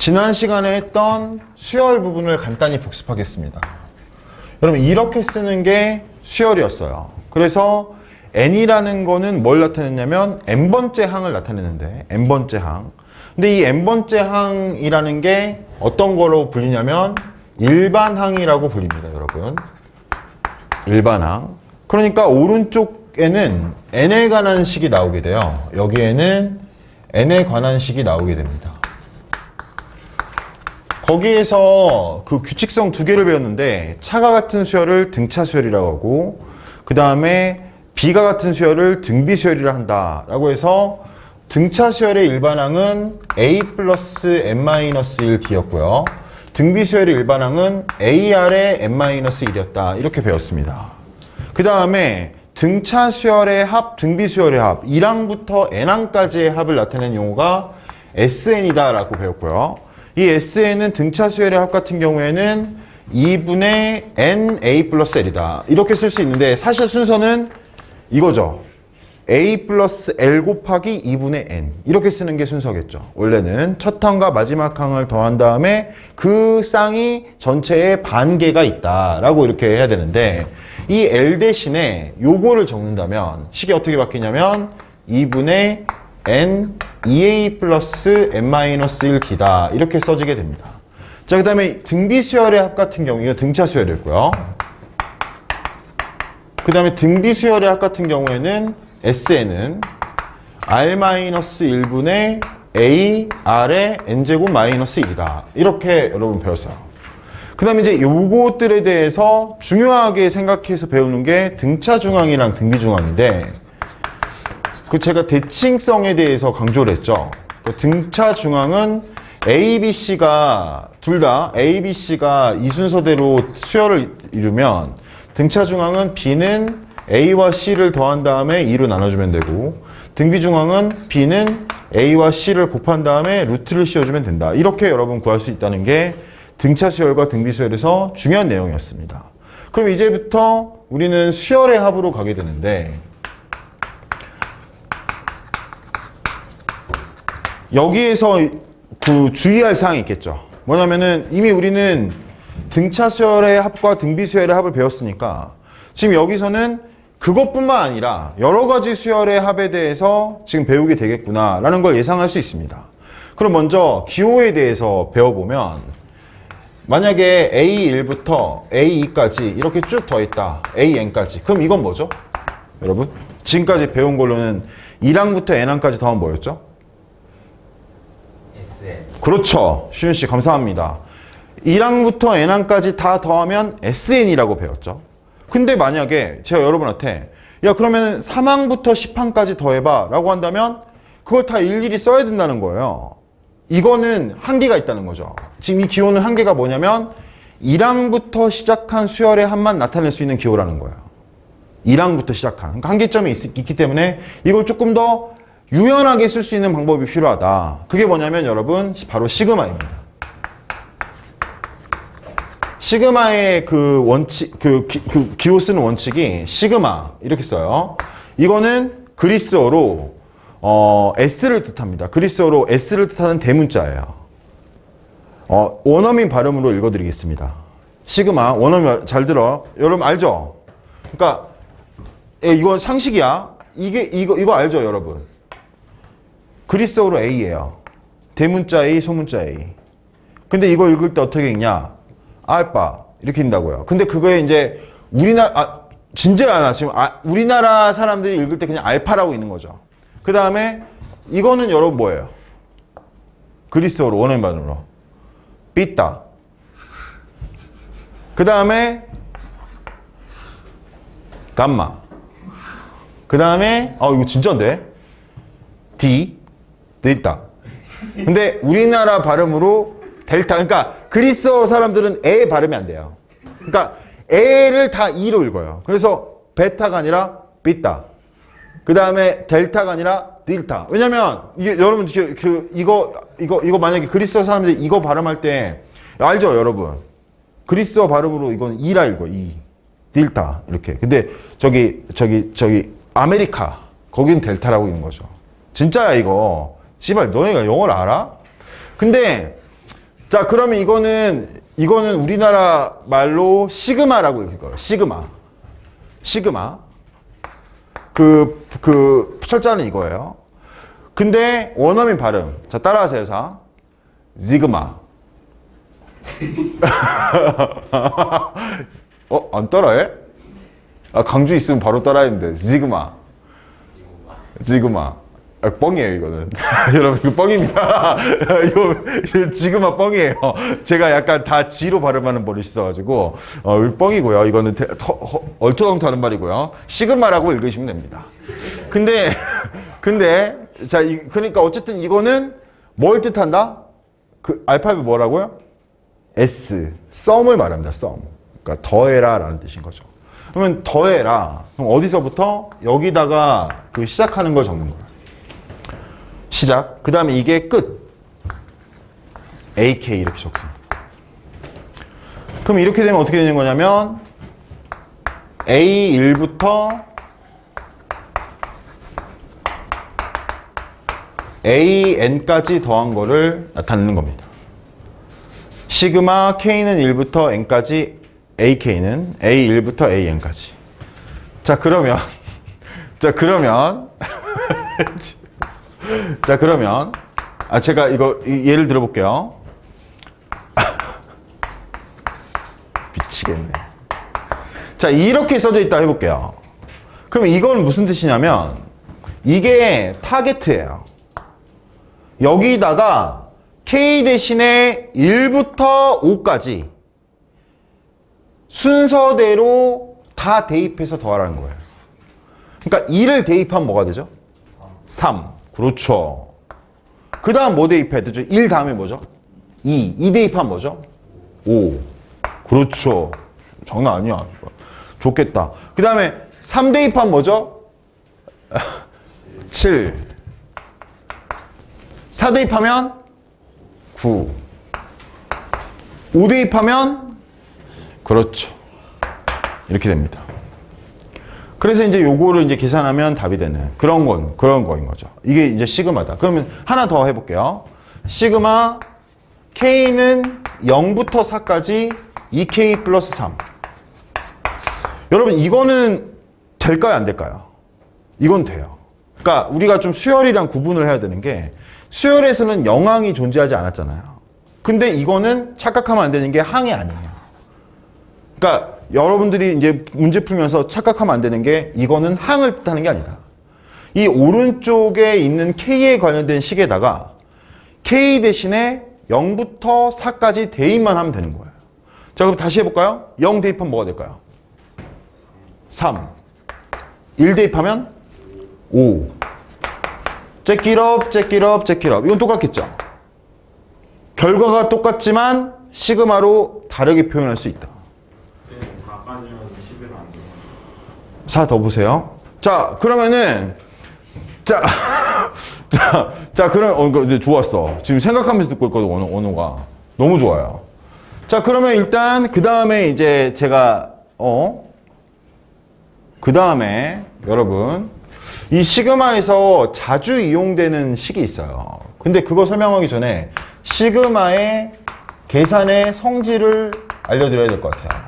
지난 시간에 했던 수열 부분을 간단히 복습하겠습니다. 여러분 이렇게 쓰는 게 수열이었어요. 그래서 n이라는 거는 뭘 나타냈냐면 n번째 항을 나타내는데 n번째 항. 근데 이 n번째 항이라는 게 어떤 거로 불리냐면 일반항이라고 불립니다, 여러분. 일반항. 그러니까 오른쪽에는 n에 관한 식이 나오게 돼요. 여기에는 n에 관한 식이 나오게 됩니다. 거기에서 그 규칙성 두 개를 배웠는데 차가 같은 수열을 등차 수열이라고 하고 그 다음에 비가 같은 수열을 등비 수열이라 한다 라고 해서 등차 수열의 일반항은 a 플러스 n-1d였고요. 등비 수열의 일반항은 ar의 n-1이었다 이렇게 배웠습니다. 그 다음에 등차 수열의 합, 등비 수열의 합 1항부터 n항까지의 합을 나타내는 용어가 SN이다 라고 배웠고요. 이 SN은 등차 수열의 합 같은 경우에는 2분의 NA 플러스 L이다. 이렇게 쓸 수 있는데 사실 순서는 이거죠. A 플러스 L 곱하기 2분의 N. 이렇게 쓰는 게 순서겠죠. 원래는 첫 항과 마지막 항을 더한 다음에 그 쌍이 전체에 반개가 있다라고 이렇게 해야 되는데 이 L 대신에 요거를 적는다면 식이 어떻게 바뀌냐면 2분의 N 2A 플러스 N-1D다 이렇게 써지게 됩니다. 자, 그 다음에 등비 수열의 합 같은 경우 이거 등차 수열이었고요. 그 다음에 등비 수열의 합 같은 경우에는 SN은 R-1분의 A, R의 N제곱 마이너스 1이다. 이렇게 여러분 배웠어요. 그 다음에 이제 요것들에 대해서 중요하게 생각해서 배우는 게 등차 중항이랑 등비 중항인데 그 제가 대칭성에 대해서 강조를 했죠. 그 등차 중항은 A, B, C가 둘 다 A, B, C가 이 순서대로 수열을 이루면 등차 중항은 B는 A와 C를 더한 다음에 2로 나눠주면 되고 등비 중항은 B는 A와 C를 곱한 다음에 루트를 씌워주면 된다. 이렇게 여러분 구할 수 있다는 게 등차 수열과 등비 수열에서 중요한 내용이었습니다. 그럼 이제부터 우리는 수열의 합으로 가게 되는데 여기에서 그 주의할 사항이 있겠죠. 뭐냐면은 이미 우리는 등차 수열의 합과 등비 수열의 합을 배웠으니까 지금 여기서는 그것뿐만 아니라 여러 가지 수열의 합에 대해서 지금 배우게 되겠구나 라는 걸 예상할 수 있습니다. 그럼 먼저 기호에 대해서 배워보면 만약에 A1부터 A2까지 이렇게 쭉 더했다. AN까지. 그럼 이건 뭐죠? 여러분 지금까지 배운 걸로는 1항부터 n항까지 더하면 뭐였죠? 그렇죠. 시윤씨 감사합니다. 1항부터 n항까지 다 더하면 SN이라고 배웠죠. 근데 만약에 제가 여러분한테 야 그러면 3항부터 10항까지 더해봐 라고 한다면 그걸 다 일일이 써야 된다는 거예요. 이거는 한계가 있다는 거죠. 지금 이 기호는 한계가 뭐냐면 1항부터 시작한 수열의 합만 나타낼 수 있는 기호라는 거예요. 1항부터 시작한. 그러니까 한계점이 있기 때문에 이걸 조금 더 유연하게 쓸 수 있는 방법이 필요하다. 그게 뭐냐면 여러분 바로 시그마입니다. 시그마의 그 원칙, 기호 쓰는 원칙이 시그마 이렇게 써요. 이거는 그리스어로 S를 뜻합니다. 그리스어로 S를 뜻하는 대문자예요. 원어민 발음으로 읽어드리겠습니다. 시그마 원어민 잘 들어. 여러분 알죠? 그러니까 이건 상식이야. 이거 알죠, 여러분? 그리스어로 A예요. 대문자 A, 소문자 A. 근데 이거 읽을 때 어떻게 읽냐? 알파 이렇게 읽는다고요. 근데 그거에 이제 진짜 지금 우리나라 사람들이 읽을 때 그냥 알파라고 읽는 거죠. 그 다음에 이거는 여러분 뭐예요? 그리스어로 원어민 발음으로 삐따. 그 다음에 감마. 그 다음에 이거 진짜인데 D 델타. 근데 우리나라 발음으로 델타. 그러니까 그리스어 사람들은 에 발음이 안 돼요. 그러니까 에를 다 E로 읽어요. 그래서 베타가 아니라 삐따. 그 다음에 델타가 아니라 딜타. 왜냐면 이게 여러분 이거 만약에 그리스어 사람들이 이거 발음할 때 알죠, 여러분? 그리스어 발음으로 이건 E라 읽어. E. 딜타 이렇게. 근데 저기 아메리카 거긴 델타라고 읽는 거죠. 진짜야 이거. 씨발 너네가 영어를 알아? 근데 자, 그러면 이거는 우리나라 말로 시그마라고 읽어요. 시그마. 시그마. 그 철자는 이거예요. 근데 원어민 발음. 자, 따라하세요, 자. 지그마. 안 따라해? 아, 강주 있으면 바로 따라했는데. 지그마. 지그마. 아, 뻥이에요, 이거는. 여러분, 이거 뻥입니다. 이거 지그마 뻥이에요. 제가 약간 다 지로 발음하는 버릇이 있어가지고, 뻥이고요. 이거는 얼토당토하는 말이고요. 시그마라고 읽으시면 됩니다. 근데, 자, 그러니까 어쨌든 이거는 뭘 뜻한다? 그 알파벳 뭐라고요? S. 썸을 말합니다, 썸. 그러니까 더해라 라는 뜻인 거죠. 그러면 더해라. 그럼 어디서부터? 여기다가 그 시작하는 걸 적는 거예요. 시작. 그 다음에 이게 끝. AK 이렇게 적습니다. 그럼 이렇게 되면 어떻게 되는 거냐면 A1부터 AN까지 더한 거를 나타내는 겁니다. 시그마 K는 1부터 N까지 AK는 A1부터 AN까지. 자, 그러면 제가 이거 예를 들어볼게요. 미치겠네. 자, 이렇게 써져 있다 해볼게요. 그럼 이건 무슨 뜻이냐면 이게 타겟이에요. 여기다가 K 대신에 1부터 5까지 순서대로 다 대입해서 더하라는 거예요. 그러니까 2를 대입하면 뭐가 되죠? 3. 그렇죠. 그 다음 뭐 대입해야 되죠? 1 다음에 뭐죠? 2. 2 대입하면 뭐죠? 5. 그렇죠. 장난 아니야. 좋겠다. 그 다음에 3 대입하면 뭐죠? 7. 4 대입하면 9. 5 대입하면 그렇죠. 이렇게 됩니다. 그래서 이제 요거를 이제 계산하면 답이 되는 그런 거인 거죠. 이게 이제 시그마다. 그러면 하나 더 해볼게요. 시그마 K는 0부터 4까지 2K 플러스 3. 여러분, 이거는 될까요? 안 될까요? 이건 돼요. 그러니까 우리가 좀 수열이랑 구분을 해야 되는 게 수열에서는 영항이 존재하지 않았잖아요. 근데 이거는 착각하면 안 되는 게 항이 아니에요. 그러니까 여러분들이 이제 문제 풀면서 착각하면 안 되는 게 이거는 항을 뜻하는 게 아니다. 이 오른쪽에 있는 K에 관련된 식에다가 K 대신에 0부터 4까지 대입만 하면 되는 거예요. 자, 그럼 다시 해볼까요? 0 대입하면 뭐가 될까요? 3. 1 대입하면 5. 째끼럽. 이건 똑같겠죠? 결과가 똑같지만 시그마로 다르게 표현할 수 있다. 4 더 보세요. 자, 그러면은 그럼 이제 좋았어. 지금 생각하면서 듣고 있거든, 원호가. 너무 좋아요. 자, 그러면 일단 그 다음에 이제 제가 그 다음에 여러분 이 시그마에서 자주 이용되는 식이 있어요. 근데 그거 설명하기 전에 시그마의 계산의 성질을 알려드려야 될 것 같아요.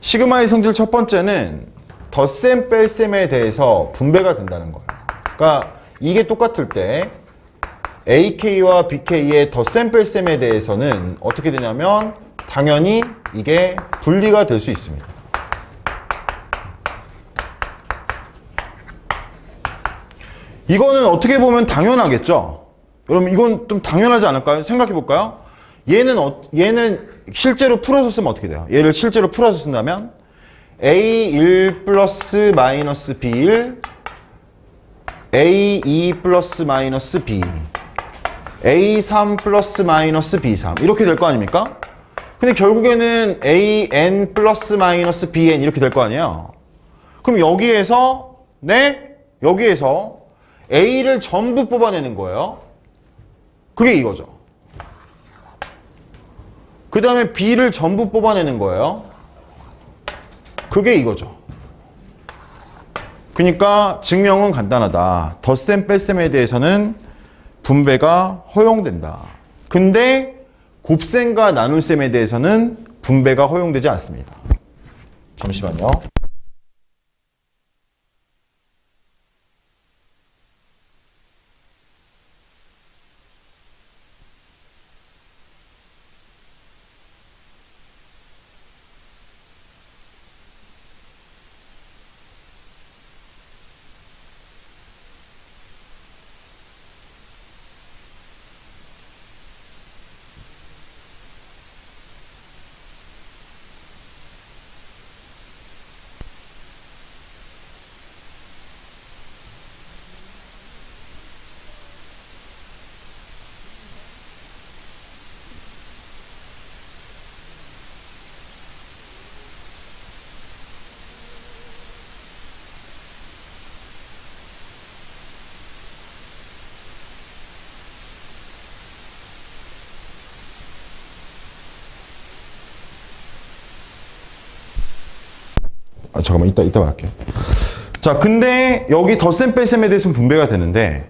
시그마의 성질 첫 번째는 덧셈 뺄셈에 대해서 분배가 된다는 거예요. 그러니까 이게 똑같을 때 AK와 BK의 덧셈 뺄셈에 대해서는 어떻게 되냐면 당연히 이게 분리가 될 수 있습니다. 이거는 어떻게 보면 당연하겠죠? 여러분, 이건 좀 당연하지 않을까요? 생각해 볼까요? 얘는 실제로 풀어서 쓰면 어떻게 돼요? 얘를 실제로 풀어서 쓴다면 A1 플러스 마이너스 B1, A2 플러스 마이너스 B, A3 플러스 마이너스 B3 이렇게 될 거 아닙니까? 근데 결국에는 AN 플러스 마이너스 BN 이렇게 될 거 아니에요? 그럼 여기에서 A를 전부 뽑아내는 거예요. 그게 이거죠. 그 다음에 B를 전부 뽑아내는 거예요. 그게 이거죠. 그러니까 증명은 간단하다. 덧셈 뺄셈에 대해서는 분배가 허용된다. 근데 곱셈과 나눗셈에 대해서는 분배가 허용되지 않습니다. 잠시만요. 잠깐만 이따 말할게요. 자, 근데 여기 덧셈 뺄셈에 대해서는 분배가 되는데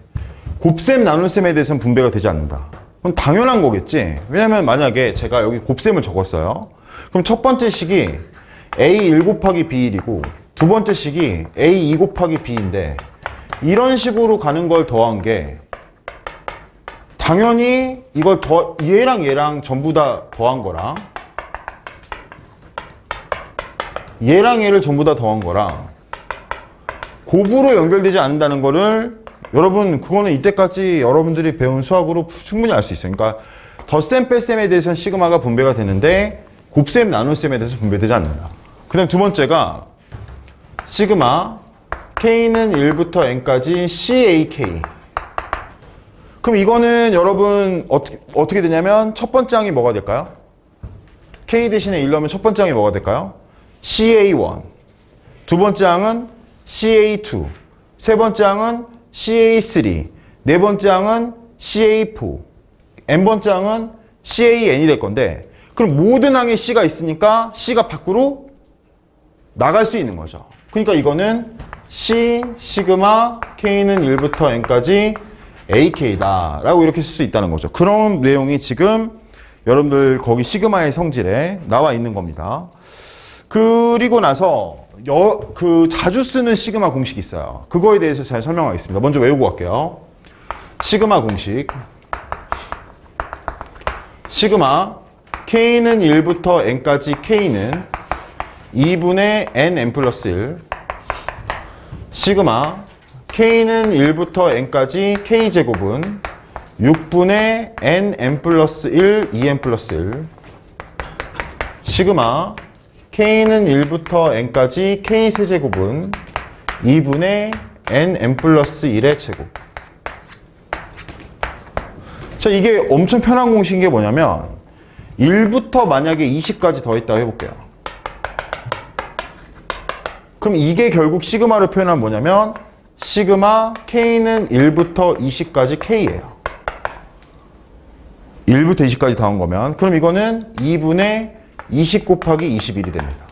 곱셈 나눗셈에 대해서는 분배가 되지 않는다. 그럼 당연한 거겠지. 왜냐면 만약에 제가 여기 곱셈을 적었어요. 그럼 첫 번째 식이 A1 곱하기 B1이고 두 번째 식이 A2 곱하기 B인데 이런 식으로 가는 걸 더한 게 당연히 이걸 얘랑 전부 다 더한 거랑 얘랑 얘를 전부 다 더한 거랑 곱으로 연결되지 않는다는 거를 여러분 그거는 이때까지 여러분들이 배운 수학으로 충분히 알 수 있어요. 그러니까 덧셈 뺄셈에 대해서는 시그마가 분배가 되는데 곱셈 나눗셈에 대해서 분배되지 않는다. 그 다음 두 번째가 시그마 K는 1부터 N까지 CAK. 그럼 이거는 여러분 어떻게 되냐면 첫 번째 항이 뭐가 될까요? K 대신에 1 넣으면 첫 번째 항이 뭐가 될까요? CA1. 두 번째 항은 CA2. 세 번째 항은 CA3. 네 번째 항은 CA4. N번째 항은 CAN이 될 건데 그럼 모든 항에 C가 있으니까 C가 밖으로 나갈 수 있는 거죠. 그러니까 이거는 C 시그마 K는 1부터 N까지 AK다 라고 이렇게 쓸 수 있다는 거죠. 그런 내용이 지금 여러분들 거기 시그마의 성질에 나와 있는 겁니다. 그리고 나서 자주 쓰는 시그마 공식이 있어요. 그거에 대해서 잘 설명하겠습니다. 먼저 외우고 갈게요. 시그마 공식. 시그마 K는 1부터 N까지 K는 2분의 N 플러스 1. 시그마 K는 1부터 N까지 K제곱은 6분의 N 플러스 1 2N 플러스 1. 시그마 K는 1부터 N까지 K세제곱은 2분의 N 플러스 1의 제곱. 자, 이게 엄청 편한 공식인 게 뭐냐면 1부터 만약에 20까지 더했다고 해볼게요. 그럼 이게 결국 시그마를 표현하면 뭐냐면 시그마 K는 1부터 20까지 K예요. 1부터 20까지 더한 거면 그럼 이거는 2분의 20 곱하기 21이 됩니다.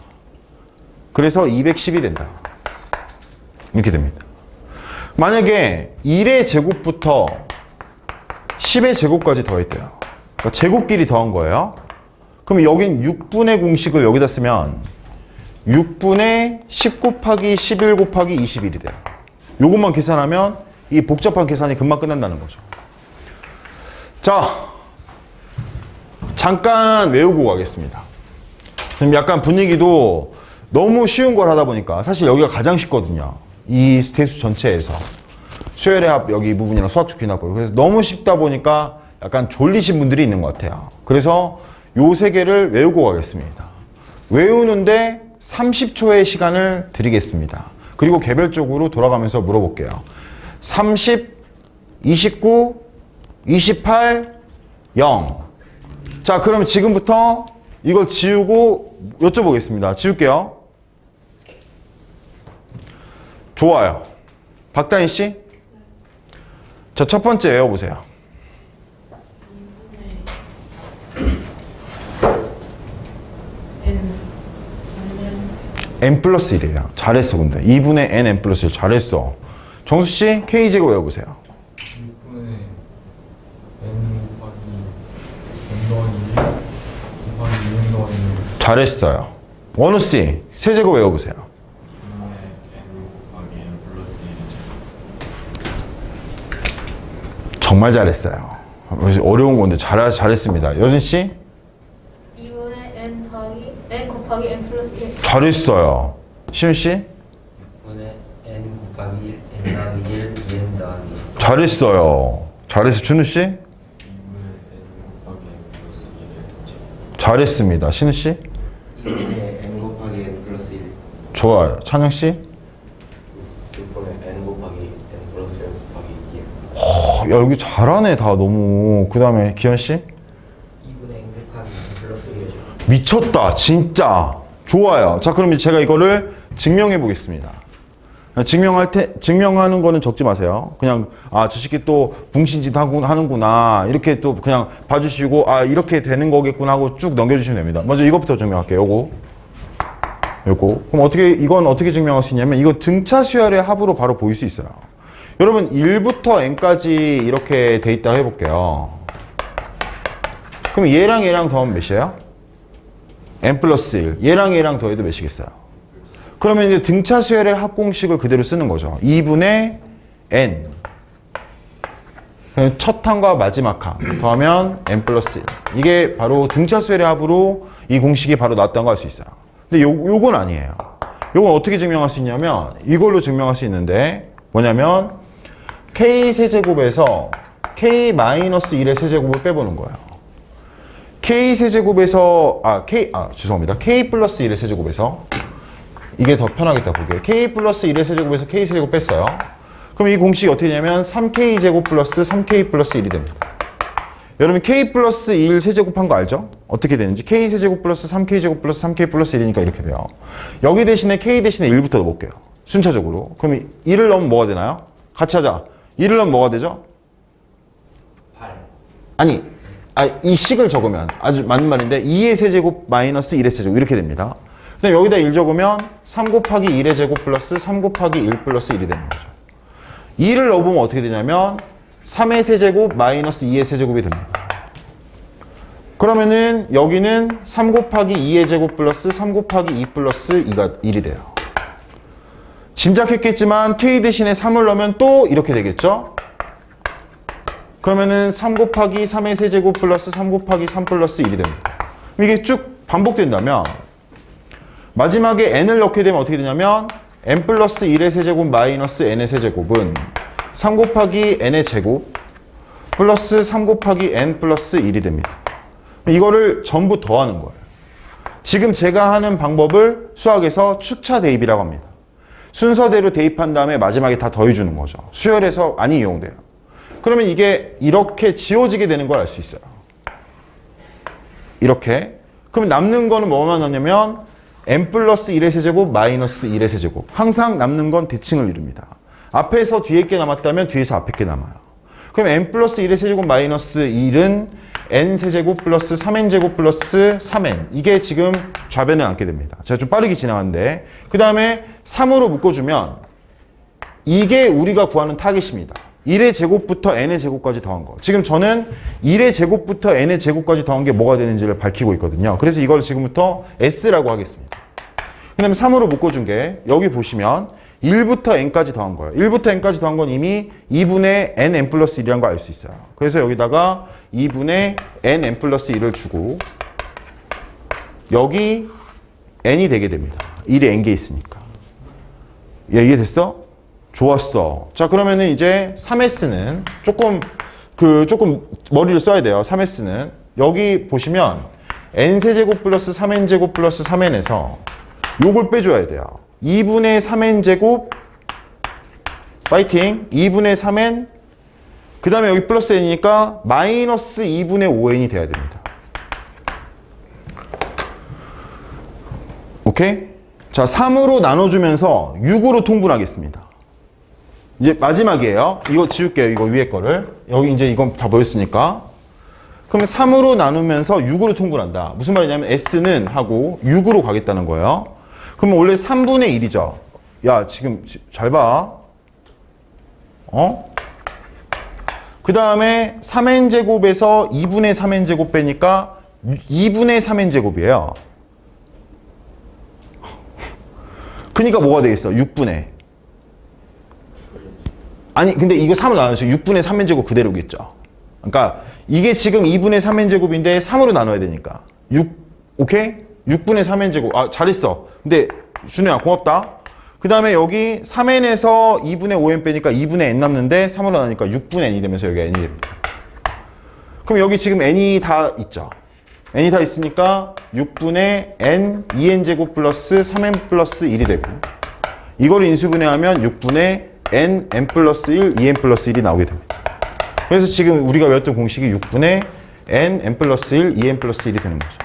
그래서 210이 된다. 이렇게 됩니다. 만약에 1의 제곱부터 10의 제곱까지 더했대요. 그러니까 제곱끼리 더한 거예요. 그럼 여긴 6분의 공식을 여기다 쓰면 6분의 10 곱하기 11 곱하기 21이 돼요. 요것만 계산하면 이 복잡한 계산이 금방 끝난다는 거죠. 자, 잠깐 외우고 가겠습니다. 지금 약간 분위기도 너무 쉬운 걸 하다 보니까 사실 여기가 가장 쉽거든요. 이 대수 전체에서. 수열의 합 여기 이 부분이랑 수학적 귀납법. 그래서 너무 쉽다 보니까 약간 졸리신 분들이 있는 것 같아요. 그래서 요 세 개를 외우고 가겠습니다. 외우는데 30초의 시간을 드리겠습니다. 그리고 개별적으로 돌아가면서 물어볼게요. 30, 29, 28, 0. 자, 그럼 지금부터 이걸 지우고 여쭤보겠습니다. 지울게요. 좋아요. 박다희 씨? 자, 첫 번째 외워보세요. N 플러스 1이에요. 잘했어, 근데. 2분의 N 플러스 1. 잘했어. 정수씨, K제곱 외워보세요. 6분의 N 곱하기 N 잘했어요. 원우씨, 세제곱 외워보세요. 정말 잘했어요. 어려운 건데 잘했습니다. 여진씨? 2분의 n 곱하기 n 플러스 1. 잘했어요. 시훈씨? 6분의 n 곱하기 1, n 더하기 1, 2n 더하기 잘했어요. 잘했어. 준우씨? 잘했습니다. 신우씨? 6분의 n 곱하기 n 플러스 1. 좋아요. 찬영씨? 6분의 n 곱하기 n 플러스 1 곱하기 2. 야, 여기 잘하네, 다 너무. 그 다음에 기현씨? 2분의 n 곱하기 n 플러스 1이죠. 미쳤다, 진짜. 좋아요. 자, 그럼 이제 제가 이거를 증명해 보겠습니다. 증명하는 거는 적지 마세요. 그냥, 아, 저 새끼 또 붕신짓 하는구나. 이렇게 또 그냥 봐주시고, 아, 이렇게 되는 거겠구나 하고 쭉 넘겨주시면 됩니다. 먼저 이것부터 증명할게요. 요거. 그럼 이건 어떻게 증명할 수 있냐면, 이거 등차 수열의 합으로 바로 보일 수 있어요. 여러분, 1부터 n까지 이렇게 돼 있다 해볼게요. 그럼 얘랑 더하면 몇이에요? n 플러스 1. 얘랑 더해도 몇이겠어요? 그러면 이제 등차 수열의 합 공식을 그대로 쓰는 거죠. 2분의 n. 첫 항과 마지막 항 더하면 n 플러스 1. 이게 바로 등차 수열의 합으로 이 공식이 바로 나왔다는 걸 알 수 있어요. 근데 요건 아니에요. 요건 어떻게 증명할 수 있냐면 이걸로 증명할 수 있는데 뭐냐면 k 세제곱에서 k 마이너스 1의 세제곱을 빼보는 거예요. k 세제곱에서 죄송합니다. k 플러스 1의 세제곱에서 이게 더 편하겠다 보기에 k 플러스 1의 세제곱에서 k 세제곱 뺐어요. 그럼 이 공식이 어떻게 되냐면 3k 제곱 플러스 3k 플러스 1이 됩니다. 여러분 k 플러스 1 세제곱한 거 알죠? 어떻게 되는지 k 세제곱 플러스 3k 제곱 플러스 3k 플러스 1이니까 이렇게 돼요. 여기 대신에 k 대신에 1부터 넣어볼게요. 순차적으로. 그럼 1을 넣으면 뭐가 되나요? 같이 하자. 1을 넣으면 뭐가 되죠? 8. 이 식을 적으면 아주 맞는 말인데 2의 세제곱 마이너스 1의 세제곱 이렇게 됩니다. 그 다음에 여기다 1 적으면 3 곱하기 1의 제곱 플러스 3 곱하기 1 플러스 1이 되는 거죠. 2를 넣어보면 어떻게 되냐면 3의 세제곱 마이너스 2의 세제곱이 됩니다. 그러면은 여기는 3 곱하기 2의 제곱 플러스 3 곱하기 2 플러스 2가 1이 돼요. 짐작했겠지만 k 대신에 3을 넣으면 또 이렇게 되겠죠? 그러면은 3 곱하기 3의 세제곱 플러스 3 곱하기 3 플러스 1이 됩니다. 이게 쭉 반복된다면 마지막에 n을 넣게 되면 어떻게 되냐면 n 플러스 1의 세제곱 마이너스 n의 세제곱은 3 곱하기 n의 제곱 플러스 3 곱하기 n 플러스 1이 됩니다. 이거를 전부 더하는 거예요. 지금 제가 하는 방법을 수학에서 축차 대입이라고 합니다. 순서대로 대입한 다음에 마지막에 다 더해주는 거죠. 수열에서 많이 이용돼요. 그러면 이게 이렇게 지워지게 되는 걸 알 수 있어요. 이렇게. 그럼 남는 거는 뭐만 남냐면 n 플러스 1의 세제곱 마이너스 1의 세제곱. 항상 남는 건 대칭을 이룹니다. 앞에서 뒤에 게 남았다면 뒤에서 앞에 게 남아요. 그럼 n 플러스 1의 세제곱 마이너스 1은 n 세제곱 플러스 3n 제곱 플러스 3n. 이게 지금 좌변에 앉게 됩니다. 제가 좀 빠르게 진행하는데 그 다음에 3으로 묶어주면 이게 우리가 구하는 타겟입니다. 1의 제곱부터 n의 제곱까지 더한 거. 지금 저는 1의 제곱부터 n의 제곱까지 더한 게 뭐가 되는지를 밝히고 있거든요. 그래서 이걸 지금부터 S라고 하겠습니다. 그 다음에 3으로 묶어준 게 여기 보시면 1부터 n까지 더한 거예요. 1부터 n까지 더한 건 이미 2분의 n 플러스 1이라는 거 알 수 있어요. 그래서 여기다가 2분의 n 플러스 1을 주고 여기 n이 되게 됩니다. 1이 n개 있으니까. 야, 이해됐어? 좋았어. 자, 그러면은 이제 3S는 조금 머리를 써야 돼요. 3S는 여기 보시면 n세제곱 플러스 3n제곱 플러스 3n에서 요걸 빼줘야 돼요. 2분의 3n제곱 파이팅 2분의 3n 그 다음에 여기 플러스 n이니까 마이너스 2분의 5n이 돼야 됩니다. 오케이? 자, 3으로 나눠주면서 6으로 통분하겠습니다. 이제 마지막이에요. 이거 지울게요. 이거 위에 거를. 여기 이제 이건 다 보였으니까. 그러면 3으로 나누면서 6으로 통분한다. 무슨 말이냐면 S는 하고 6으로 가겠다는 거예요. 그러면 원래 3분의 1이죠. 야, 지금 잘 봐. 그 다음에 3n제곱에서 2분의 3n제곱 빼니까 2분의 3n제곱이에요. 그러니까 뭐가 되겠어? 6분의. 아니 근데 이거 3으로 나눠서 6분의 3n제곱 그대로겠죠. 그러니까 이게 지금 2분의 3n제곱인데 3으로 나눠야 되니까 6, 오케이? 6분의 3n제곱. 아 잘했어. 근데 준우야 고맙다. 그 다음에 여기 3n에서 2분의 5n 빼니까 2분의 n 남는데 3으로 나누니까 6분의 n이 되면서 여기 n이 됩니다. 그럼 여기 지금 n이 다 있죠. n이 다 있으니까 6분의 n 2n제곱 플러스 3n 플러스 1이 되고 이거를 인수분해하면 6분의 n 플러스 1 2n 플러스 1이 나오게 됩니다. 그래서 지금 우리가 외웠던 공식이 6분의 n 플러스 1 2n 플러스 1이 되는 거죠.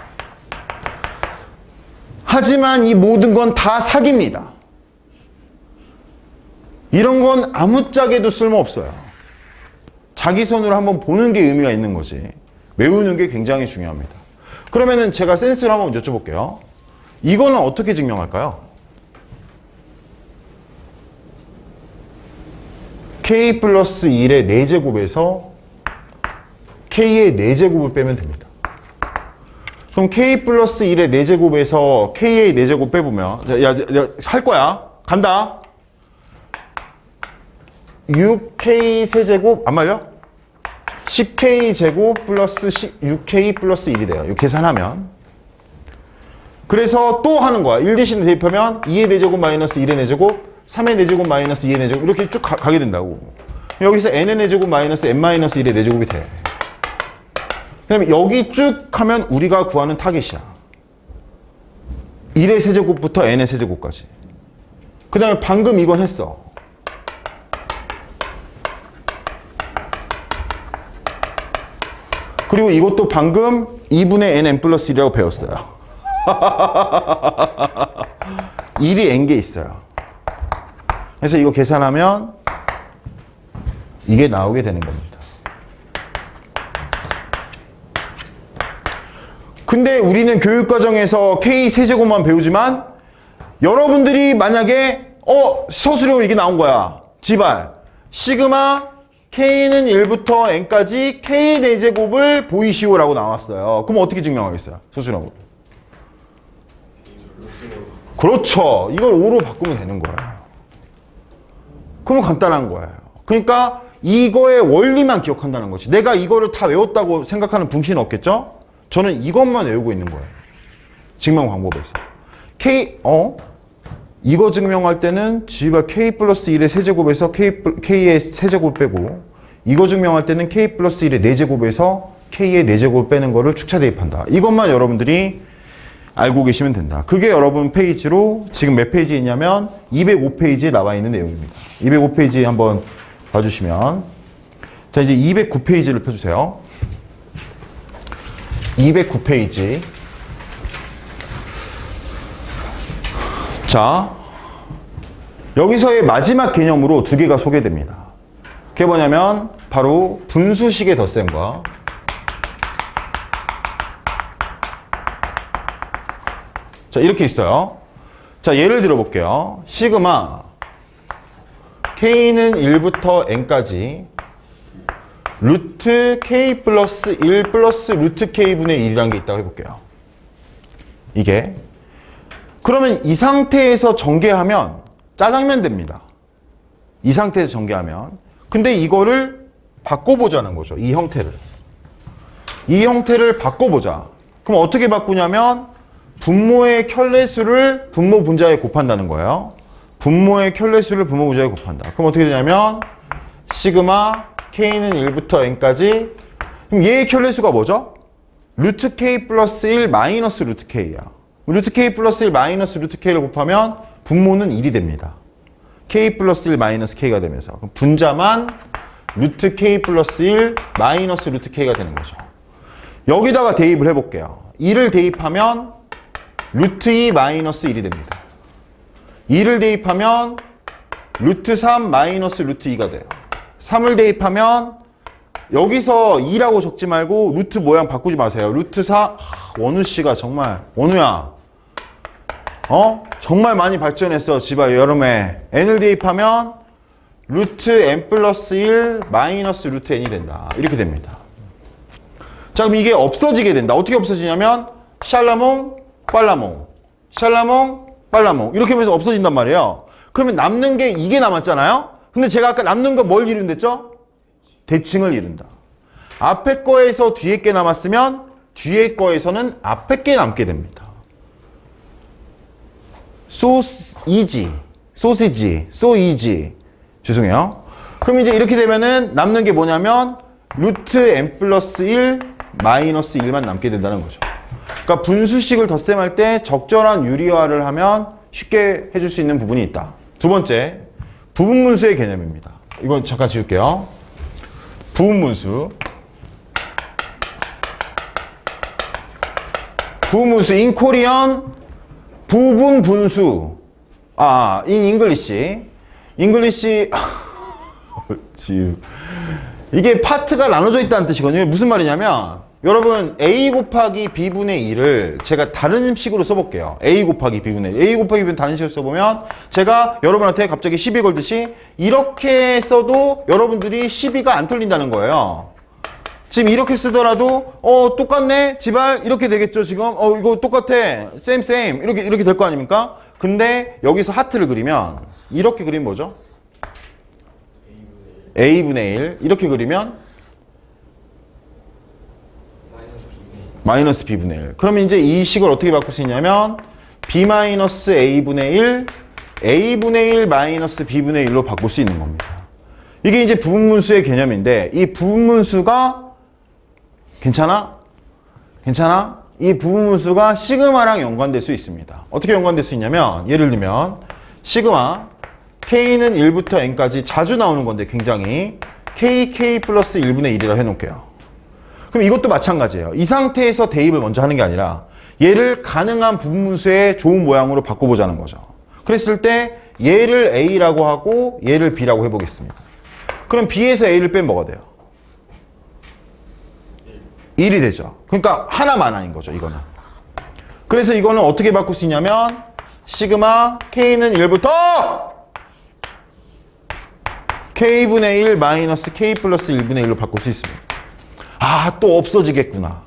하지만 이 모든 건 다 사기입니다. 이런 건 아무짝에도 쓸모없어요. 자기 손으로 한번 보는 게 의미가 있는 거지. 외우는 게 굉장히 중요합니다. 그러면은 제가 센스를 한번 여쭤볼게요. 이거는 어떻게 증명할까요? k 플러스 1의 4제곱에서 k의 4제곱을 빼면 됩니다. 그럼 k 플러스 1의 4제곱에서 k의 4제곱 빼보면 야, 할 거야. 간다. 6k 세제곱 안 말려? 10k 제곱 플러스 6k 플러스 1이 돼요. 이거 계산하면. 그래서 또 하는 거야. 1 대신에 대입하면 2의 4제곱 마이너스 1의 4제곱 3의 4제곱 마이너스 2의 4제곱 이렇게 쭉 가게 된다고. 여기서 n의 4제곱 마이너스 n 마이너스 1의 4제곱이 돼. 그다음에 여기 쭉 하면 우리가 구하는 타겟이야. 1의 세제곱부터 n의 세제곱까지. 그 다음에 방금 이건 했어. 그리고 이것도 방금 2분의 n 플러스 1이라고 배웠어요. 1이 n개 있어요. 그래서 이거 계산하면 이게 나오게 되는 겁니다. 근데 우리는 교육과정에서 k 세제곱만 배우지만 여러분들이 만약에 서술형으로 이게 나온 거야. 지발 시그마 k는 1부터 n까지 k 4제곱을 보이시오 라고 나왔어요. 그럼 어떻게 증명하겠어요? 서술형으로. 그렇죠. 이걸 5로 바꾸면 되는 거예요. 그럼 간단한 거예요. 그러니까 이거의 원리만 기억한다는 거지. 내가 이거를 다 외웠다고 생각하는 붕신은 없겠죠? 저는 이것만 외우고 있는 거예요. 증명 방법에서. 이거 증명할 때는 지발 k 플러스 1의 세제곱에서 k의 세제곱 빼고 이거 증명할 때는 k 플러스 1의 4제곱에서 k의 4제곱 빼는 거를 축차 대입한다. 이것만 여러분들이 알고 계시면 된다. 그게 여러분 페이지로 지금 몇 페이지에 있냐면 205페이지에 나와 있는 내용입니다. 205페이지 한번 봐주시면 자 이제 209페이지를 펴주세요. 209페이지. 자, 여기서의 마지막 개념으로 두 개가 소개됩니다. 그게 뭐냐면 바로 분수식의 덧셈과 자 이렇게 있어요. 자 예를 들어 볼게요. 시그마 k는 1부터 n까지 루트 k 플러스 1 플러스 루트 k분의 1이라는 게 있다고 해볼게요. 이게 그러면 이 상태에서 전개하면 짜장면 됩니다. 이 상태에서 전개하면 근데 이거를 바꿔보자는 거죠. 이 형태를 바꿔보자. 그럼 어떻게 바꾸냐면 분모의 켤레수를 분모 분자에 곱한다는 거예요. 분모의 켤레수를 분모 분자에 곱한다. 그럼 어떻게 되냐면 시그마 k는 1부터 n까지 그럼 얘의 켤레수가 뭐죠? 루트 k 플러스 1 마이너스 루트 k야. 루트 k 플러스 1 마이너스 루트 k를 곱하면 분모는 1이 됩니다. k 플러스 1 마이너스 k가 되면서 그럼 분자만 루트 k 플러스 1 마이너스 루트 k가 되는 거죠. 여기다가 대입을 해볼게요. 1을 대입하면 루트 2 마이너스 1이 됩니다. 2를 대입하면 루트 3 마이너스 루트 2가 돼요. 3을 대입하면 여기서 2라고 적지 말고 루트 모양 바꾸지 마세요. 루트 4 원우씨가 정말 원우야 정말 많이 발전했어. 지바 여름에 n을 대입하면 루트 n 플러스 1 마이너스 루트 n이 된다. 이렇게 됩니다. 자, 그럼 이게 없어지게 된다. 어떻게 없어지냐면 샬라몽, 빨라몽, 샬라몽, 빨라몽 이렇게 하면서 없어진단 말이에요. 그러면 남는 게 이게 남았잖아요. 근데 제가 아까 남는 건 뭘 이룬댔죠? 대칭을 이룬다. 앞에 거에서 뒤에 게 남았으면 뒤에 거에서는 앞에 게 남게 됩니다. So easy, 소시지, so easy. 죄송해요. 그럼 이제 이렇게 되면은 남는 게 뭐냐면 루트 n 플러스 1 마이너스 1만 남게 된다는 거죠. 그러니까 분수식을 덧셈할 때 적절한 유리화를 하면 쉽게 해줄 수 있는 부분이 있다. 두 번째, 부분분수의 개념입니다. 이건 잠깐 지울게요. 부분분수. 부분분수 in Korean 부분분수. in English. 이게 파트가 나눠져 있다는 뜻이거든요. 무슨 말이냐면 여러분 a 곱하기 b분의 1을 제가 다른 식으로 써볼게요. a 곱하기 b분의 1. a 곱하기 b는 다른 식으로 써보면 제가 여러분한테 갑자기 시비 걸듯이 이렇게 써도 여러분들이 시비가 안 털린다는 거예요. 지금 이렇게 쓰더라도 똑같네? 지발 이렇게 되겠죠 지금? 이거 똑같아. same 이렇게 될 거 아닙니까? 근데 여기서 하트를 그리면 이렇게 그리면 뭐죠? a분의 1 이렇게 그리면 마이너스 b분의 1. 그러면 이제 이 식을 어떻게 바꿀 수 있냐면 b-a분의 1 a분의 1 마이너스 b분의 1로 바꿀 수 있는 겁니다. 이게 이제 부분분수의 개념인데 이 부분분수가 괜찮아? 이 부분분수가 시그마랑 연관될 수 있습니다. 어떻게 연관될 수 있냐면 예를 들면 시그마 k는 1부터 n까지 자주 나오는 건데 굉장히 k 플러스 1분의 1이라고 해놓을게요. 그럼 이것도 마찬가지예요. 이 상태에서 대입을 먼저 하는 게 아니라 얘를 가능한 부분분수의 좋은 모양으로 바꿔보자는 거죠. 그랬을 때 얘를 a라고 하고 얘를 b라고 해보겠습니다. 그럼 b에서 a를 빼면 뭐가 돼요? 1이 되죠. 그러니까 하나만한인 거죠, 이거는. 그래서 이거는 어떻게 바꿀 수 있냐면 시그마 k는 1부터 k분의 1 마이너스 k 플러스 1분의 1로 바꿀 수 있습니다. 또 없어지겠구나.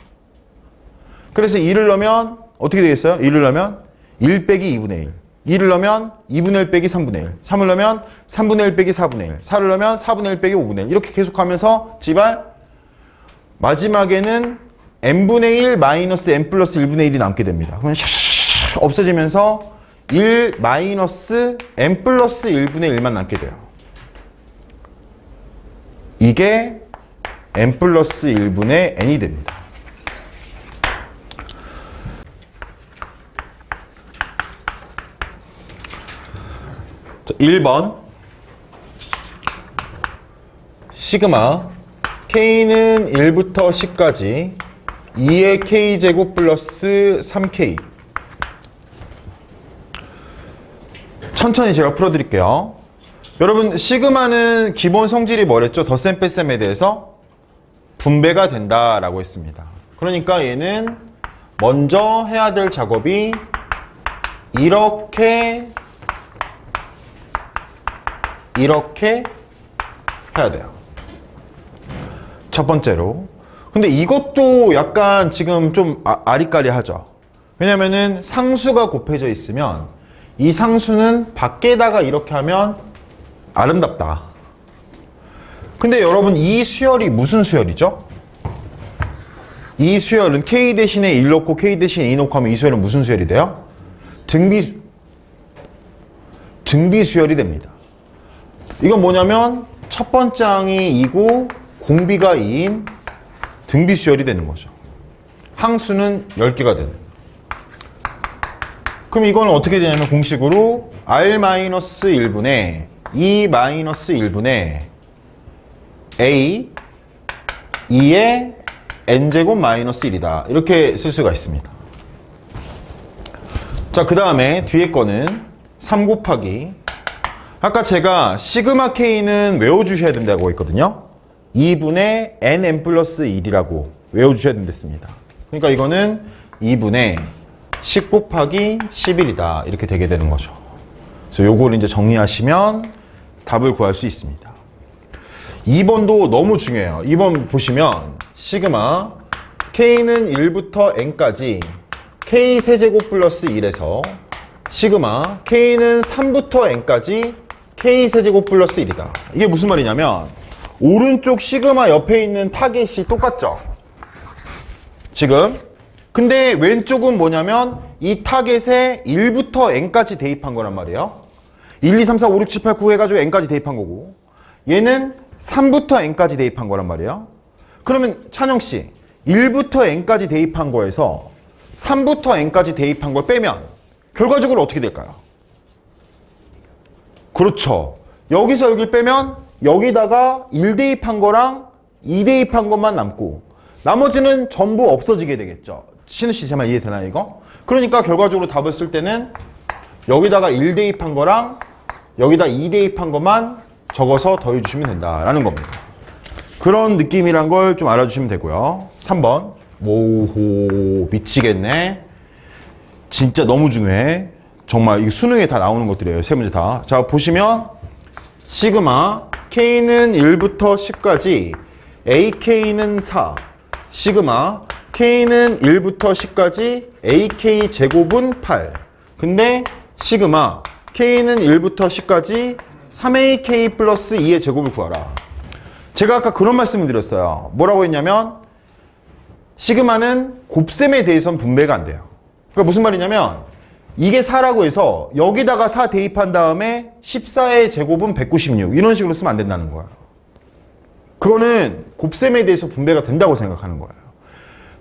그래서 2를 넣으면 어떻게 되겠어요? 2를 넣으면 1 빼기 2분의 1. 2를 넣으면 2분의 1 빼기 3분의 1. 3을 넣으면 3분의 1 빼기 4분의 1. 4를 넣으면 4분의 1 빼기 5분의 1. 이렇게 계속하면서 지발 마지막에는 n분의 1 마이너스 n 플러스 1분의 1이 남게 됩니다. 그러면 샤샤 없어지면서 1 마이너스 n 플러스 1분의 1만 남게 돼요. 이게 n 플러스 1분의 n이 됩니다. 자, 1번 시그마 k는 1부터 10까지 2의 k제곱 플러스 3k. 천천히 제가 풀어드릴게요. 여러분 시그마는 기본 성질이 뭐랬죠? 덧셈 뺄셈에 대해서 분배가 된다라고 했습니다. 그러니까 얘는 먼저 해야 될 작업이 이렇게 해야 돼요. 첫 번째로. 근데 이것도 약간 지금 좀 아리까리하죠. 왜냐면은 상수가 곱해져 있으면 이 상수는 밖에다가 이렇게 하면 아름답다. 근데 여러분 이 수열이 무슨 수열이죠? 이 수열은 k 대신에 1 넣고 k 대신에 2 넣고 하면 이 수열은 무슨 수열이 돼요? 등비 수열이 됩니다. 이건 뭐냐면 첫 번째 항이 2고 공비가 2인 등비 수열이 되는 거죠. 항수는 10개가 되는. 그럼 이건 어떻게 되냐면 공식으로 r-1분의 2-1분의 a 2의 n제곱 마이너스 1이다. 이렇게 쓸 수가 있습니다. 자, 그 다음에 뒤에 거는 3 곱하기 아까 제가 시그마 k는 외워주셔야 된다고 했거든요. 2분의 nn 플러스 1이라고 외워주셔야 된댔습니다. 그러니까 이거는 2분의 10 곱하기 11이다. 이렇게 되게 되는 거죠. 그래서 요거를 이제 정리하시면 답을 구할 수 있습니다. 2번도 너무 중요해요. 2번 보시면 시그마 K는 1부터 N까지 K 세제곱 플러스 1에서 시그마 K는 3부터 N까지 K 세제곱 플러스 1이다. 이게 무슨 말이냐면 오른쪽 시그마 옆에 있는 타겟이 똑같죠? 지금. 근데 왼쪽은 뭐냐면 이 타겟에 1부터 N까지 대입한 거란 말이에요. 1, 2, 3, 4, 5, 6, 7, 8, 9 해가지고 N까지 대입한 거고 얘는 3부터 N까지 대입한 거란 말이에요. 그러면 찬영씨 1부터 N까지 대입한 거에서 3부터 N까지 대입한 걸 빼면 결과적으로 어떻게 될까요? 그렇죠. 여기서 여기를 빼면 여기다가 1 대입한 거랑 2 대입한 것만 남고 나머지는 전부 없어지게 되겠죠. 신우씨 제 말 이해되나요 이거? 그러니까 결과적으로 답을 쓸 때는 여기다가 1 대입한 거랑 여기다 2 대입한 것만 적어서 더해주시면 된다라는 겁니다. 그런 느낌이란 걸 좀 알아주시면 되고요. 3번. 오호 미치겠네. 진짜 너무 중요해. 정말 이게 수능에 다 나오는 것들이에요. 세 문제 다. 자 보시면 시그마 K는 1부터 10까지 AK는 4 시그마 K는 1부터 10까지 AK 제곱은 8 근데 시그마 K는 1부터 10까지 3AK 플러스 2의 제곱을 구하라. 제가 아까 그런 말씀을 드렸어요. 뭐라고 했냐면 시그마는 곱셈에 대해서는 분배가 안 돼요. 그러니까 무슨 말이냐면 이게 4라고 해서 여기다가 4 대입한 다음에 14의 제곱은 196 이런 식으로 쓰면 안 된다는 거예요. 그거는 곱셈에 대해서 분배가 된다고 생각하는 거예요.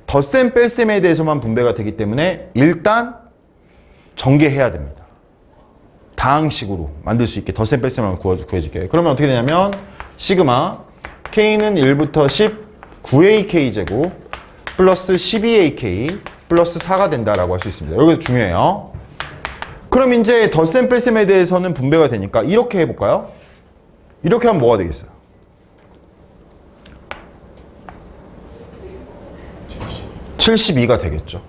덧셈 뺄셈에 대해서만 분배가 되기 때문에 일단 전개해야 됩니다. 다항식으로 만들 수 있게 덧셈 뺄셈을 구해줄게요. 그러면 어떻게 되냐면 시그마 K는 1부터 10 9AK 제곱 플러스 12AK 플러스 4가 된다라고 할 수 있습니다. 여기서 중요해요. 그럼 이제 덧셈 뺄셈에 대해서는 분배가 되니까 이렇게 해볼까요? 이렇게 하면 뭐가 되겠어요? 72가 되겠죠.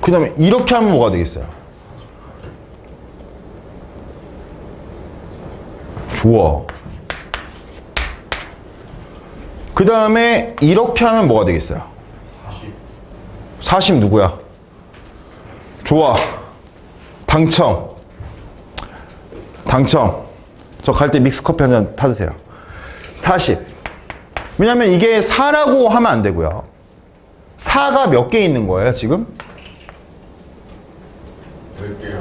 그 다음에 이렇게 하면 뭐가 되겠어요? 좋아. 그 다음에 이렇게 하면 뭐가 되겠어요? 40 누구야? 좋아. 당첨. 저 갈 때 믹스커피 한 잔 타드세요. 40. 왜냐면 이게 4라고 하면 안 되고요. 4가 몇 개 있는 거예요, 지금?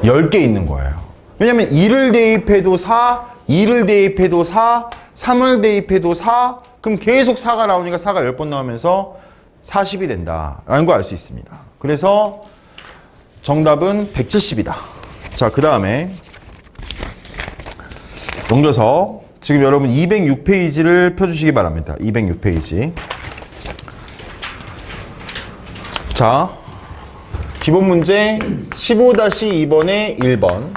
10개 있는 거예요. 왜냐면 1을 대입해도 4, 2를 대입해도 4, 3을 대입해도 4, 그럼 계속 4가 나오니까 4가 10번 나오면서 40이 된다라는 걸 알 수 있습니다. 그래서 정답은 170이다. 자, 그 다음에 용조서 지금 여러분 206페이지를 펴주시기 바랍니다. 206페이지. 자, 기본 문제 15-2번에 1번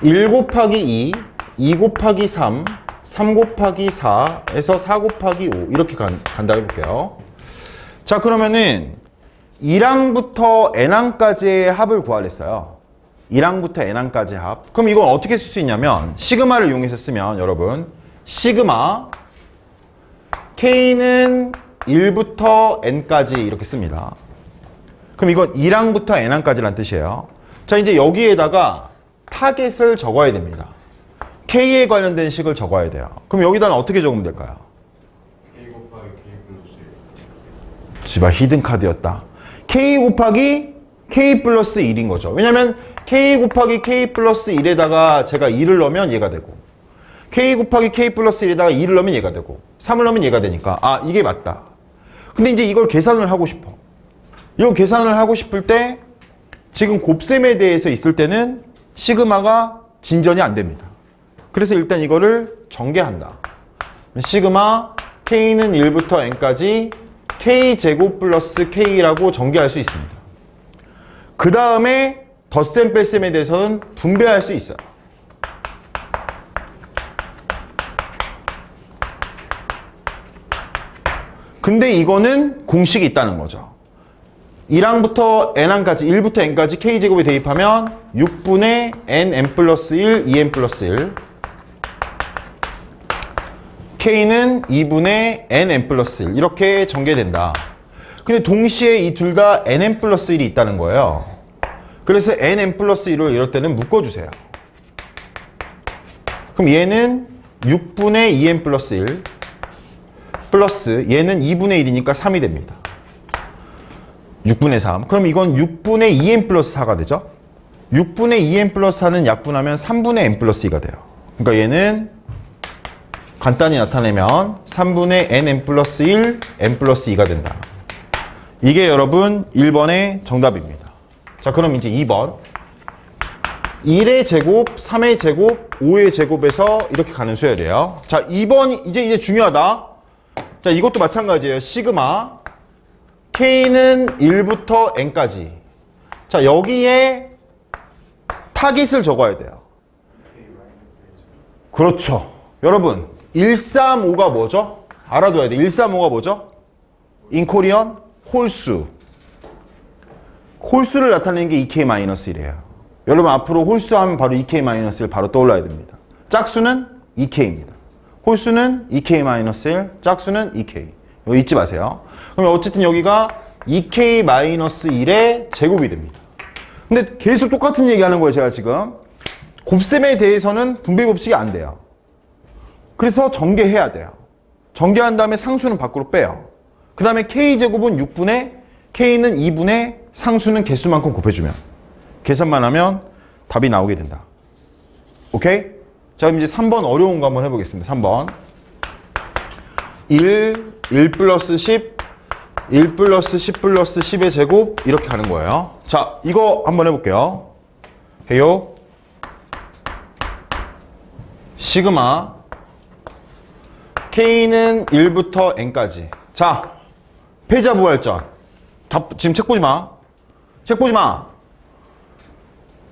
1 곱하기 2, 2 곱하기 3, 3 곱하기 4에서 4 곱하기 5 이렇게 간다 해볼게요. 자, 그러면은 1항부터 n항까지의 합을 구하랬어요. 1항부터 n항까지의 합. 그럼 이건 어떻게 쓸 수 있냐면 시그마를 이용해서 쓰면 여러분 시그마 K는 1부터 n까지 이렇게 씁니다. 그럼 이건 1항부터 n항까지란 뜻이에요. 자, 이제 여기에다가 타겟을 적어야 됩니다. K에 관련된 식을 적어야 돼요. 그럼 여기다는 어떻게 적으면 될까요? K 곱하기 K 플러스 1. 지발 히든카드였다. K 곱하기 K 플러스 1인 거죠. 왜냐면 K 곱하기 K 플러스 1에다가 제가 2를 넣으면 얘가 되고 K 곱하기 K 플러스 1에다가 2를 넣으면 얘가 되고 3을 넣으면 얘가 되니까 아, 이게 맞다. 근데 이제 이걸 계산을 하고 싶어. 이거 계산을 하고 싶을 때 지금 곱셈에 대해서 있을 때는 시그마가 진전이 안 됩니다. 그래서 일단 이거를 전개한다. 시그마 K는 1부터 N까지 K제곱 플러스 K라고 전개할 수 있습니다. 그 다음에 덧셈 뺄셈에 대해서는 분배할 수 있어요. 근데 이거는 공식이 있다는 거죠. 1항부터 n항까지 1부터 n까지 k제곱에 대입하면 6분의 nn 플러스 1 2n 플러스 1 k는 2분의 nn 플러스 1 이렇게 전개된다. 근데 동시에 이 둘 다 nn 플러스 1이 있다는 거예요. 그래서 nn 플러스 1을 이럴 때는 묶어주세요. 그럼 얘는 6분의 2n 플러스 1 플러스 얘는 2분의 1이니까 3이 됩니다. 6분의 3. 그럼 이건 6분의 2n 플러스 4가 되죠. 6분의 2n 플러스 4는 약분하면 3분의 n 플러스 2가 돼요. 그러니까 얘는 간단히 나타내면 3분의 nn 플러스 1 n 플러스 2가 된다. 이게 여러분 1번의 정답입니다. 자, 그럼 이제 2번 1의 제곱, 3의 제곱, 5의 제곱에서 이렇게 가는 수열이에요. 자, 2번이 이제 중요하다. 자, 이것도 마찬가지예요. 시그마 K는 1부터 N까지. 자, 여기에 타깃을 적어야 돼요. 그렇죠. 여러분, 135가 뭐죠? 알아둬야 돼. 135가 뭐죠? 인코리언 홀수. 홀수를 나타내는 게 2K-1이에요. 여러분, 앞으로 홀수 하면 바로 2K-1을 바로 떠올라야 됩니다. 짝수는 2K입니다. 홀수는 2K-1, 짝수는 2K. 이거 잊지 마세요. 그럼 어쨌든 여기가 2K-1의 제곱이 됩니다. 근데 계속 똑같은 얘기 하는 거예요, 제가 지금. 곱셈에 대해서는 분배 법칙이 안 돼요. 그래서 전개해야 돼요. 전개한 다음에 상수는 밖으로 빼요. 그 다음에 K제곱은 6분의, K는 2분의, 상수는 개수만큼 곱해주면. 계산만 하면 답이 나오게 된다. 오케이? 자, 그럼 이제 3번 어려운 거 한번 해보겠습니다. 3번. 1 플러스 10, 1 플러스 10 플러스 10의 제곱 이렇게 가는 거예요. 자, 이거 한번 해볼게요. 해요. 시그마 K는 1부터 N까지. 자, 패자 부활전. 지금 책 보지 마. 책 보지 마.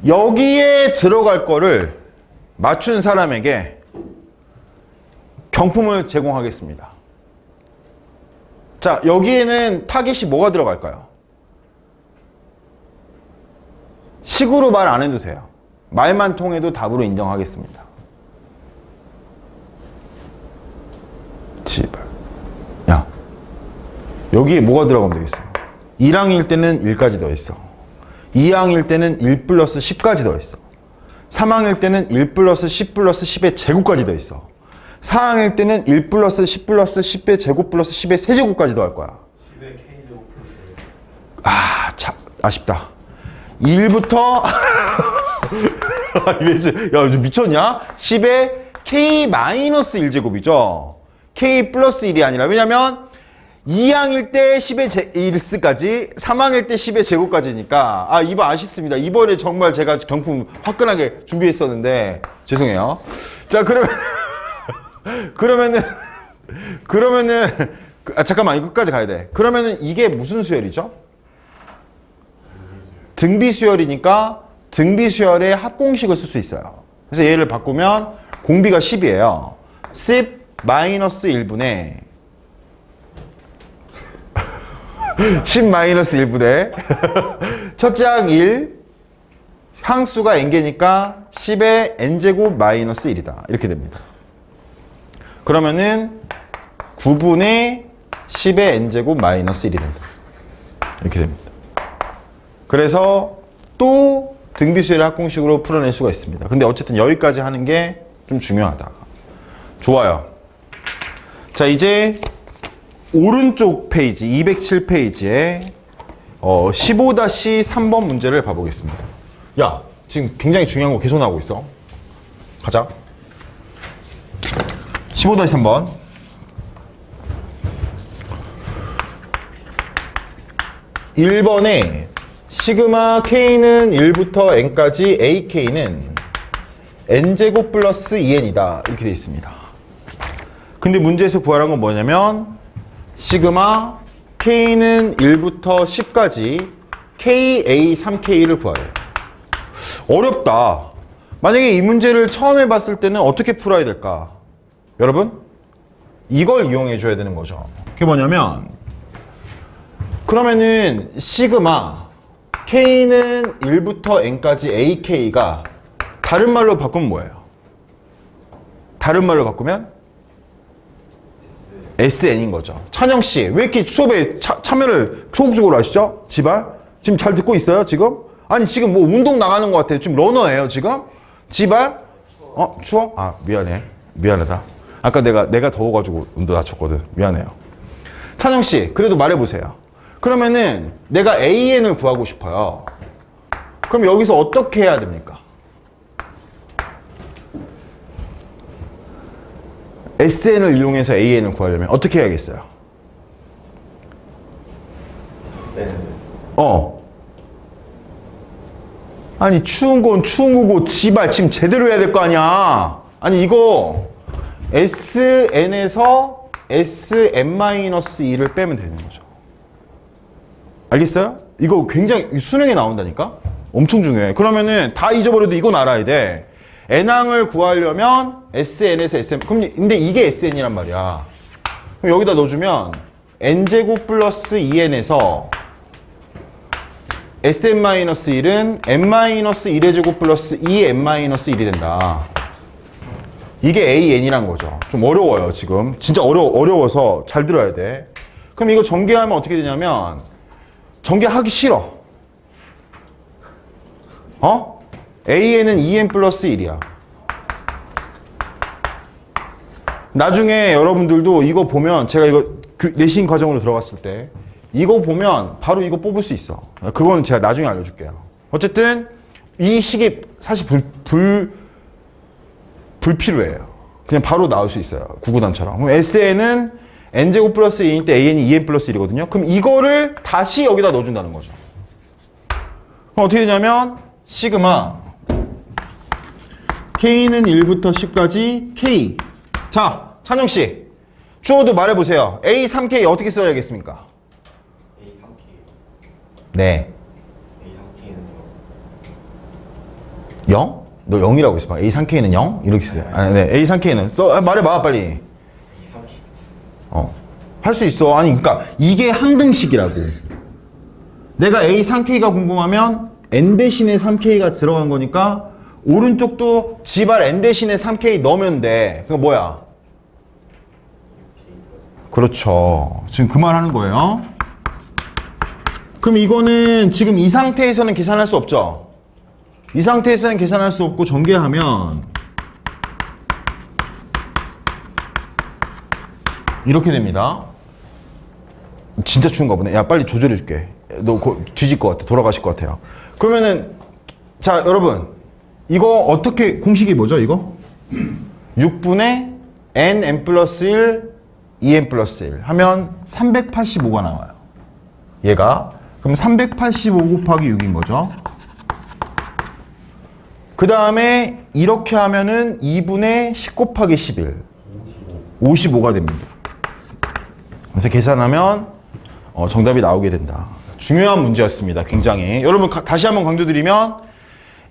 여기에 들어갈 거를 맞춘 사람에게 경품을 제공하겠습니다. 자, 여기에는 타깃이 뭐가 들어갈까요? 식으로 말 안 해도 돼요. 말만 통해도 답으로 인정하겠습니다. 제발. 야, 여기에 뭐가 들어가면 되겠어? 1항일 때는 1까지 더했어. 2항일 때는 1 플러스 10까지 더했어. 3항일 때는 1 플러스 10 플러스 10의 제곱까지 더했어. 4항일 때는 1 플러스 10 플러스 10의 제곱 플러스 10의 세제곱까지 더할 거야. 10의 K제곱 플러스 아, 참 아쉽다. 1부터 야, 미쳤냐? 10의 K-1제곱이죠. K 플러스 1이 아니라, 왜냐면 2항일 때 10의 1스까지, 3항일 때 10의 제곱까지니까. 아, 이번 아쉽습니다. 이번에 정말 제가 경품 화끈하게 준비했었는데 죄송해요. 자, 그러면은 잠깐만, 이거 끝까지 가야 돼. 그러면은 이게 무슨 수열이죠? 등비수열이니까 등비수열의 합공식을 쓸 수 있어요. 그래서 얘를 바꾸면 공비가 10이에요. 10 마이너스 1분의 10 마이너스 1분의 첫째 항 1, 항수가 n개니까 10의 n제곱 마이너스 1이다. 이렇게 됩니다. 그러면은 9분의 10의 n제곱 마이너스 1이 된다. 이렇게 됩니다. 그래서 또 등비수열의 합공식으로 풀어낼 수가 있습니다. 근데 어쨌든 여기까지 하는 게 좀 중요하다. 좋아요. 자, 이제 오른쪽 페이지 207페이지에 15-3번 문제를 봐보겠습니다. 야, 지금 굉장히 중요한 거 계속 나오고 있어. 가자. 15-3번. 1번에 시그마 K는 1부터 N까지 AK는 N제곱 플러스 2N이다. 이렇게 되어 있습니다. 근데 문제에서 구하라는 건 뭐냐면 시그마 K는 1부터 10까지 KA3K를 구하래요. 어렵다. 만약에 이 문제를 처음 해봤을 때는 어떻게 풀어야 될까? 여러분, 이걸 이용해 줘야 되는 거죠. 그게 뭐냐면 그러면은 시그마 K는 1부터 N까지 AK가 다른 말로 바꾸면 뭐예요? 다른 말로 바꾸면 SN인 거죠. 찬영 씨, 왜 이렇게 수업에 참여를 소극적으로 하시죠? 지발? 지금 잘 듣고 있어요, 지금? 아니, 지금 뭐 운동 나가는 것 같아요. 지금 러너예요, 지금? 지발? 추워? 아, 미안해. 미안하다. 아까 내가 더워가지고 온도 낮췄거든. 미안해요. 찬영 씨, 그래도 말해보세요. 그러면은 내가 AN을 구하고 싶어요. 그럼 여기서 어떻게 해야 됩니까? SN을 이용해서 AN을 구하려면 어떻게 해야겠어요? SN에서 아니 추운 건 추운 거고 지발 지금 제대로 해야 될 거 아니야. 아니 이거 SN에서 SM-2를 빼면 되는 거죠. 알겠어요? 이거 굉장히 수능에 나온다니까? 엄청 중요해. 그러면은 다 잊어버려도 이건 알아야 돼. N항을 구하려면 SN에서 SM. 근데 이게 SN이란 말이야. 그럼 여기다 넣어주면 N제곱 플러스 2N에서 SM-1은 N-1의 제곱 플러스 2N-1이 된다. 이게 AN이란 거죠. 좀 어려워요, 지금. 진짜 어려워서 잘 들어야 돼. 그럼 이거 전개하면 어떻게 되냐면, 전개하기 싫어. AN은 2N 플러스 1이야. 나중에 여러분들도 이거 보면, 제가 이거 내신 과정으로 들어갔을 때, 이거 보면 바로 이거 뽑을 수 있어. 그건 제가 나중에 알려줄게요. 어쨌든, 이 식이 사실 불필요해요. 그냥 바로 나올 수 있어요. 구구단처럼. 그럼 SN은 N제곱 플러스 2일 때 AN이 2N 플러스 1이거든요. 그럼 이거를 다시 여기다 넣어준다는 거죠. 그럼 어떻게 되냐면, 시그마 K는 1부터 10까지 K. 자, 찬영씨. 주어도 말해보세요. A, 3K 어떻게 써야겠습니까? A3K 네. A3K는 0? 너 0이라고 있어 봐. A 3K는 0? 이렇게 써요. 아, 네. A 3K는 말해봐 빨리. A3K 할 수 있어. 아니 그러니까 이게 항등식이라고. 내가 A 3K가 궁금하면 N 대신에 3K가 들어간 거니까 오른쪽도 지발 N 대신에 3K 넣으면 돼. 그거 뭐야? 그렇죠. 지금 그 말 하는 거예요. 그럼 이거는 지금 이 상태에서는 계산할 수 없죠? 이 상태에서는 계산할 수 없고 전개하면 이렇게 됩니다. 진짜 추운가 보네. 야 빨리 조절해 줄게. 너 뒤질 것 같아. 돌아가실 것 같아요. 그러면은 자 여러분 이거 어떻게 공식이 뭐죠 이거? 6분의 n 플러스 1 2n 플러스 1 하면 385가 나와요. 얘가 그럼 385 곱하기 6인 거죠. 그 다음에 이렇게 하면은 2분의 10 곱하기 11 55가 됩니다. 그래서 계산하면 정답이 나오게 된다. 중요한 문제였습니다. 굉장히. 여러분 다시 한번 강조드리면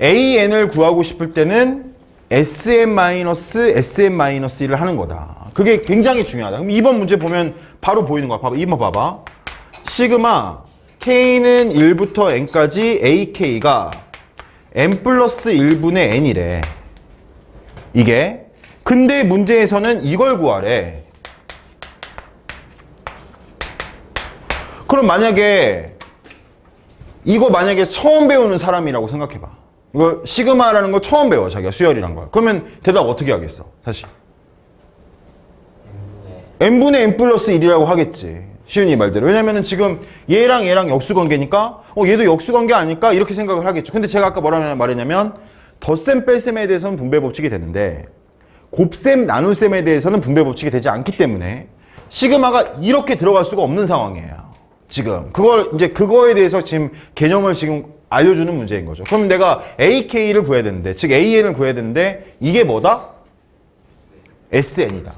AN을 구하고 싶을 때는 SM-SM-1을 하는 거다. 그게 굉장히 중요하다. 그럼 2번 문제 보면 바로 보이는 거야. 봐봐. 2번 봐봐. 시그마 K는 1부터 N까지 AK가 N 플러스 1분의 N이래. 이게. 근데 문제에서는 이걸 구하래. 그럼 만약에 이거 만약에 처음 배우는 사람이라고 생각해봐. 이거 시그마라는 거 처음 배워 자기가 수열이란 거야. 그러면 대답 어떻게 하겠어? 다시. n분의 n 플러스 1이라고 하겠지. 시윤이 말대로. 왜냐면은 지금 얘랑 역수관계니까 얘도 역수관계 아닐까? 이렇게 생각을 하겠죠. 근데 제가 아까 뭐라 말했냐면 덧셈 뺄셈에 대해서는 분배 법칙이 되는데 곱셈 나눗셈에 대해서는 분배 법칙이 되지 않기 때문에 시그마가 이렇게 들어갈 수가 없는 상황이에요. 지금 그거에 대해서 지금 개념을 지금 알려주는 문제인 거죠. 그럼 내가 AK를 구해야 되는데 즉 AN을 구해야 되는데 이게 뭐다? SN이다.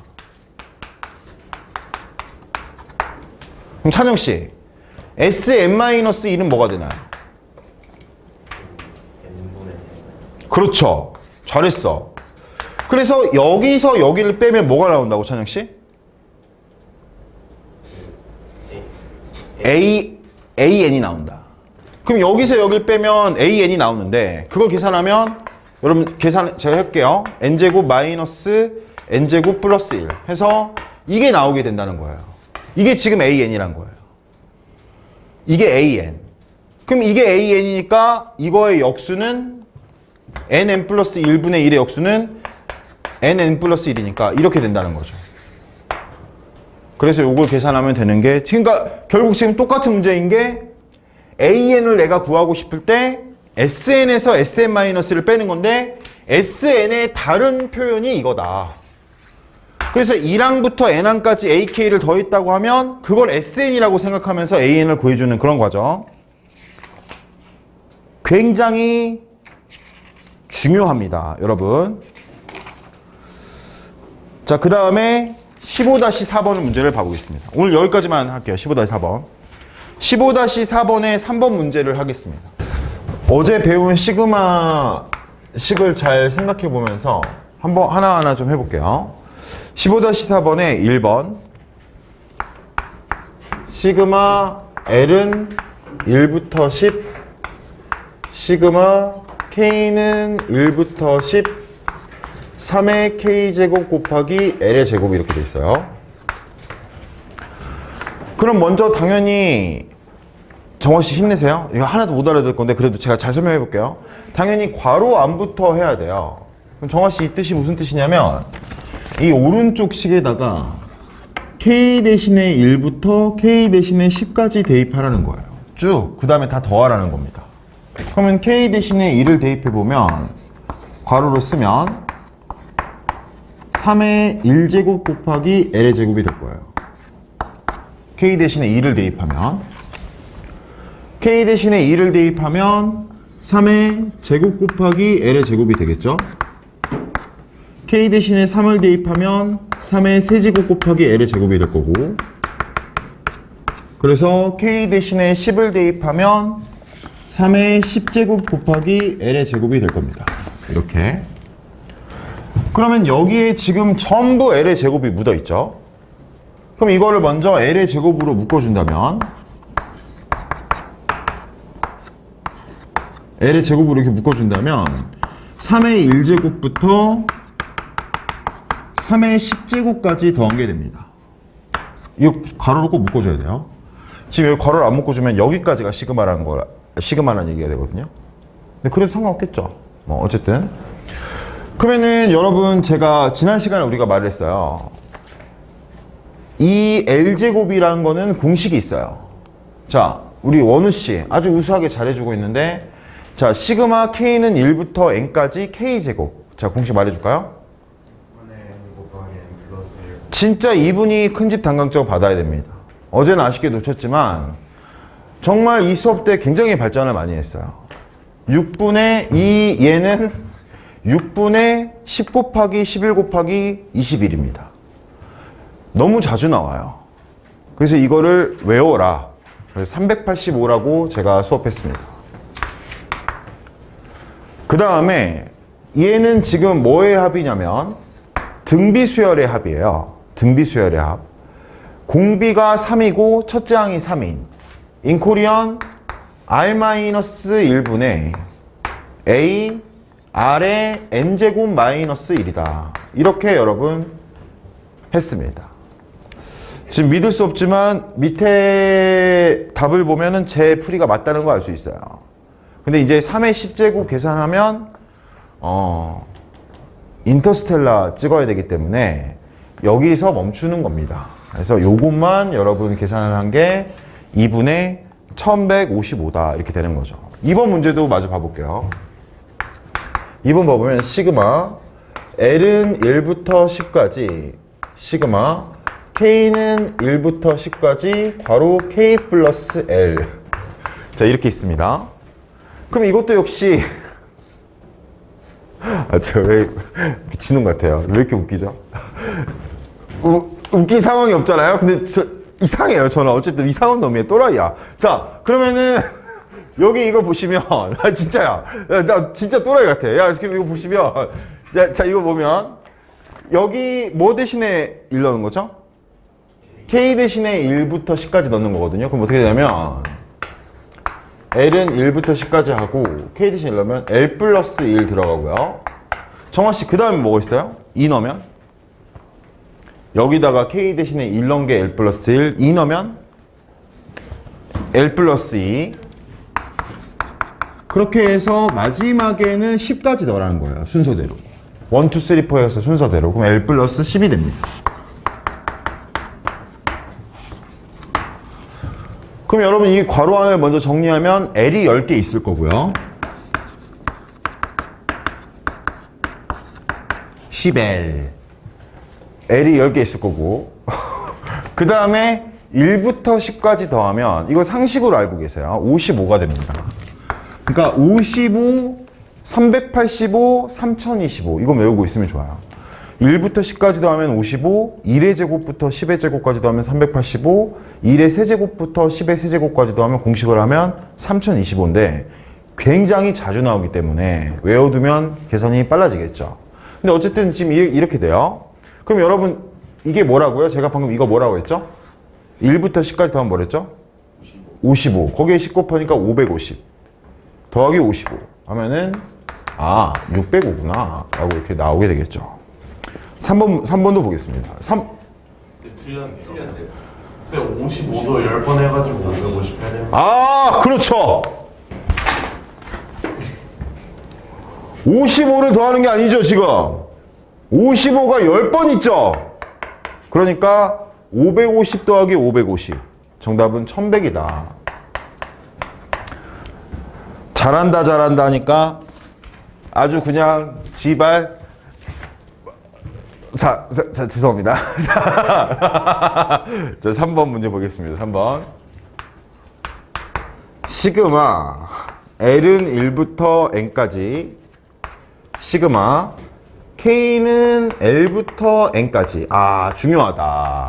그럼 찬영씨 SM-1은 뭐가 되나요? N분의 그렇죠. 잘했어. 그래서 여기서 여기를 빼면 뭐가 나온다고 찬영씨? AN이 나온다. 그럼 여기서 여길 빼면 AN이 나오는데 그걸 계산하면 여러분 계산 제가 할게요. n제곱 마이너스 n제곱 플러스 1 해서 이게 나오게 된다는 거예요. 이게 지금 AN이란 거예요. 이게 AN. 그럼 이게 AN이니까 이거의 역수는 nn 플러스 1분의 1의 역수는 nn 플러스 1이니까 이렇게 된다는 거죠. 그래서 이걸 계산하면 되는 게 그러니까 결국 지금 똑같은 문제인 게 AN을 내가 구하고 싶을 때 SN에서 SN-를 빼는 건데 SN의 다른 표현이 이거다. 그래서 1항부터 n항까지 AK를 더했다고 하면 그걸 SN이라고 생각하면서 AN을 구해주는 그런 과정. 굉장히 중요합니다, 여러분. 자, 그 다음에 15-4번의 문제를 봐보겠습니다. 오늘 여기까지만 할게요. 15-4번. 15-4번의 3번 문제를 하겠습니다. 어제 배운 시그마 식을 잘 생각해 보면서 한번 하나하나 좀 해볼게요. 15-4번의 1번. 시그마 L은 1부터 10, 시그마 K는 1부터 10, 3의 K제곱 곱하기 L의 제곱이 이렇게 돼 있어요. 그럼 먼저 당연히 정원씨 힘내세요. 이거 하나도 못 알아들 건데 그래도 제가 잘 설명해 볼게요. 당연히 괄호 안부터 해야 돼요. 그럼 정원씨 이 뜻이 무슨 뜻이냐면 이 오른쪽 식에다가 K 대신에 1부터 K 대신에 10까지 대입하라는 거예요. 쭉. 그 다음에 다 더하라는 겁니다. 그러면 K 대신에 1을 대입해 보면 괄호로 쓰면 3의 1제곱 곱하기 L의 제곱이 될 거예요. K 대신에 2를 대입하면 K 대신에 2를 대입하면 3의 제곱 곱하기 L의 제곱이 되겠죠. K 대신에 3을 대입하면 3의 세제곱 곱하기 L의 제곱이 될 거고, 그래서 K 대신에 10을 대입하면 3의 10제곱 곱하기 L의 제곱이 될 겁니다. 이렇게. 그러면 여기에 지금 전부 L의 제곱이 묻어 있죠. 그럼 이거를 먼저 L의 제곱으로 묶어준다면 L의 제곱으로 이렇게 묶어준다면 3의 1제곱부터 3의 10제곱까지 더한 게 됩니다. 이거 괄호로 꼭 묶어줘야 돼요. 지금 여기 괄호를 안 묶어주면 여기까지가 시그마라는 얘기가 되거든요. 근데 그래도 상관없겠죠. 뭐 어쨌든. 그러면은 여러분 제가 지난 시간에 우리가 말을 했어요. 이 L제곱이라는 거는 공식이 있어요. 자, 우리 원우씨 아주 우수하게 잘해주고 있는데 자, 시그마 K는 1부터 N까지 K제곱. 자, 공식 말해줄까요? 진짜 이분이 큰집 단강점 받아야 됩니다. 어제는 아쉽게 놓쳤지만 정말 이 수업 때 굉장히 발전을 많이 했어요. 6분의 2 얘는 6분의 10 곱하기 11 곱하기 21입니다. 너무 자주 나와요. 그래서 이거를 외워라. 그래서 385라고 제가 수업했습니다. 그 다음에 얘는 지금 뭐의 합이냐면 등비수열의 합이에요. 등비수열의 합. 공비가 3이고 첫째 항이 3인 인코리언 R-1분의 A R의 N제곱 마이너스 1이다. 이렇게 여러분 했습니다. 지금 믿을 수 없지만 밑에 답을 보면은 제 풀이가 맞다는 거 알 수 있어요. 근데 이제 3의 10제곱 계산하면 인터스텔라 찍어야 되기 때문에 여기서 멈추는 겁니다. 그래서 요것만 여러분 계산을 한 게 2분의 1155다 이렇게 되는 거죠. 2번 문제도 마저 봐볼게요. 2번 봐보면 시그마 L은 1부터 10까지 시그마 K는 1부터 10까지 괄호 K 플러스 L. 자, 이렇게 있습니다. 그럼 이것도 역시 제가 왜 미치는 것 같아요. 왜 이렇게 웃기죠? 웃긴 상황이 없잖아요. 근데 이상해요. 저는 어쨌든 이상한 놈이에요. 또라이야. 자, 그러면은 여기 이거 보시면 진짜야. 나 진짜 또라이 같아. 야, 지금 이거 보시면 자, 이거 보면 여기 뭐 대신에 1 넣는 거죠? K 대신에 1부터 10까지 넣는 거거든요. 그럼 어떻게 되냐면 L은 1부터 10까지 하고 K 대신 1 넣으면 L 플러스 1 들어가고요. 정화씨 그 다음에 뭐가 있어요? 2 넣으면 여기다가 K 대신에 1 넣은 게 L 플러스 1, 2 넣으면 L 플러스 2. 그렇게 해서 마지막에는 10까지 넣으라는 거예요. 순서대로. 1, 2, 3, 4에서 순서대로. 그럼 L 플러스 10이 됩니다. 그럼 여러분 이 괄호 안을 먼저 정리하면 L이 10개 있을 거고요. 10L. L이 10개 있을 거고. 그 다음에 1부터 10까지 더하면 이거 상식으로 알고 계세요. 55가 됩니다. 그러니까 55, 385, 3025 이거 외우고 있으면 좋아요. 1부터 10까지 더하면 55, 1의 제곱부터 10의 제곱까지 더하면 385, 1의 세제곱부터 10의 세제곱까지 더하면 공식을 하면 3025인데 굉장히 자주 나오기 때문에 외워두면 계산이 빨라지겠죠. 근데 어쨌든 지금 이렇게 돼요. 그럼 여러분 이게 뭐라고요? 제가 방금 이거 뭐라고 했죠? 1부터 10까지 더하면 뭐랬죠? 55. 거기에 10 곱하니까 550. 더하기 55 하면은 605구나 라고 이렇게 나오게 되겠죠. 3번도 보겠습니다. 틀렸는데요. 쌤 55도 10번 해가지고 550 해야 돼요. 그렇죠. 55를 더하는 게 아니죠, 지금. 55가 10번 있죠. 그러니까 550 더하기 550. 정답은 1100이다. 잘한다 하니까 아주 그냥 지발. 자, 죄송합니다. 저 3번 문제 보겠습니다. 3번. 시그마 L은 1부터 N까지, 시그마 K는 L부터 N까지. 중요하다.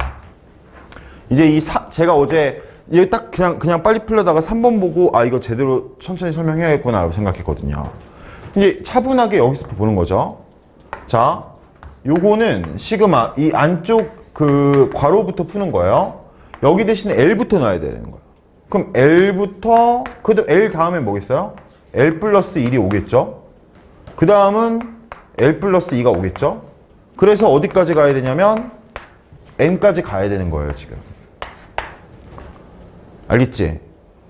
이제 제가 어제 이게 딱 그냥 빨리 풀려다가 3번 보고 이거 제대로 천천히 설명해야겠구나 라고 생각했거든요. 이제 차분하게 여기서부터 보는 거죠. 자, 요거는 시그마 이 안쪽 그 괄호부터 푸는 거예요. 여기 대신에 L부터 넣어야 되는 거예요. 그럼 L부터 그다음 L 다음에 뭐겠어요? L 플러스 1이 오겠죠. 그 다음은 L 플러스 2가 오겠죠. 그래서 어디까지 가야 되냐면 N까지 가야 되는 거예요, 지금. 알겠지?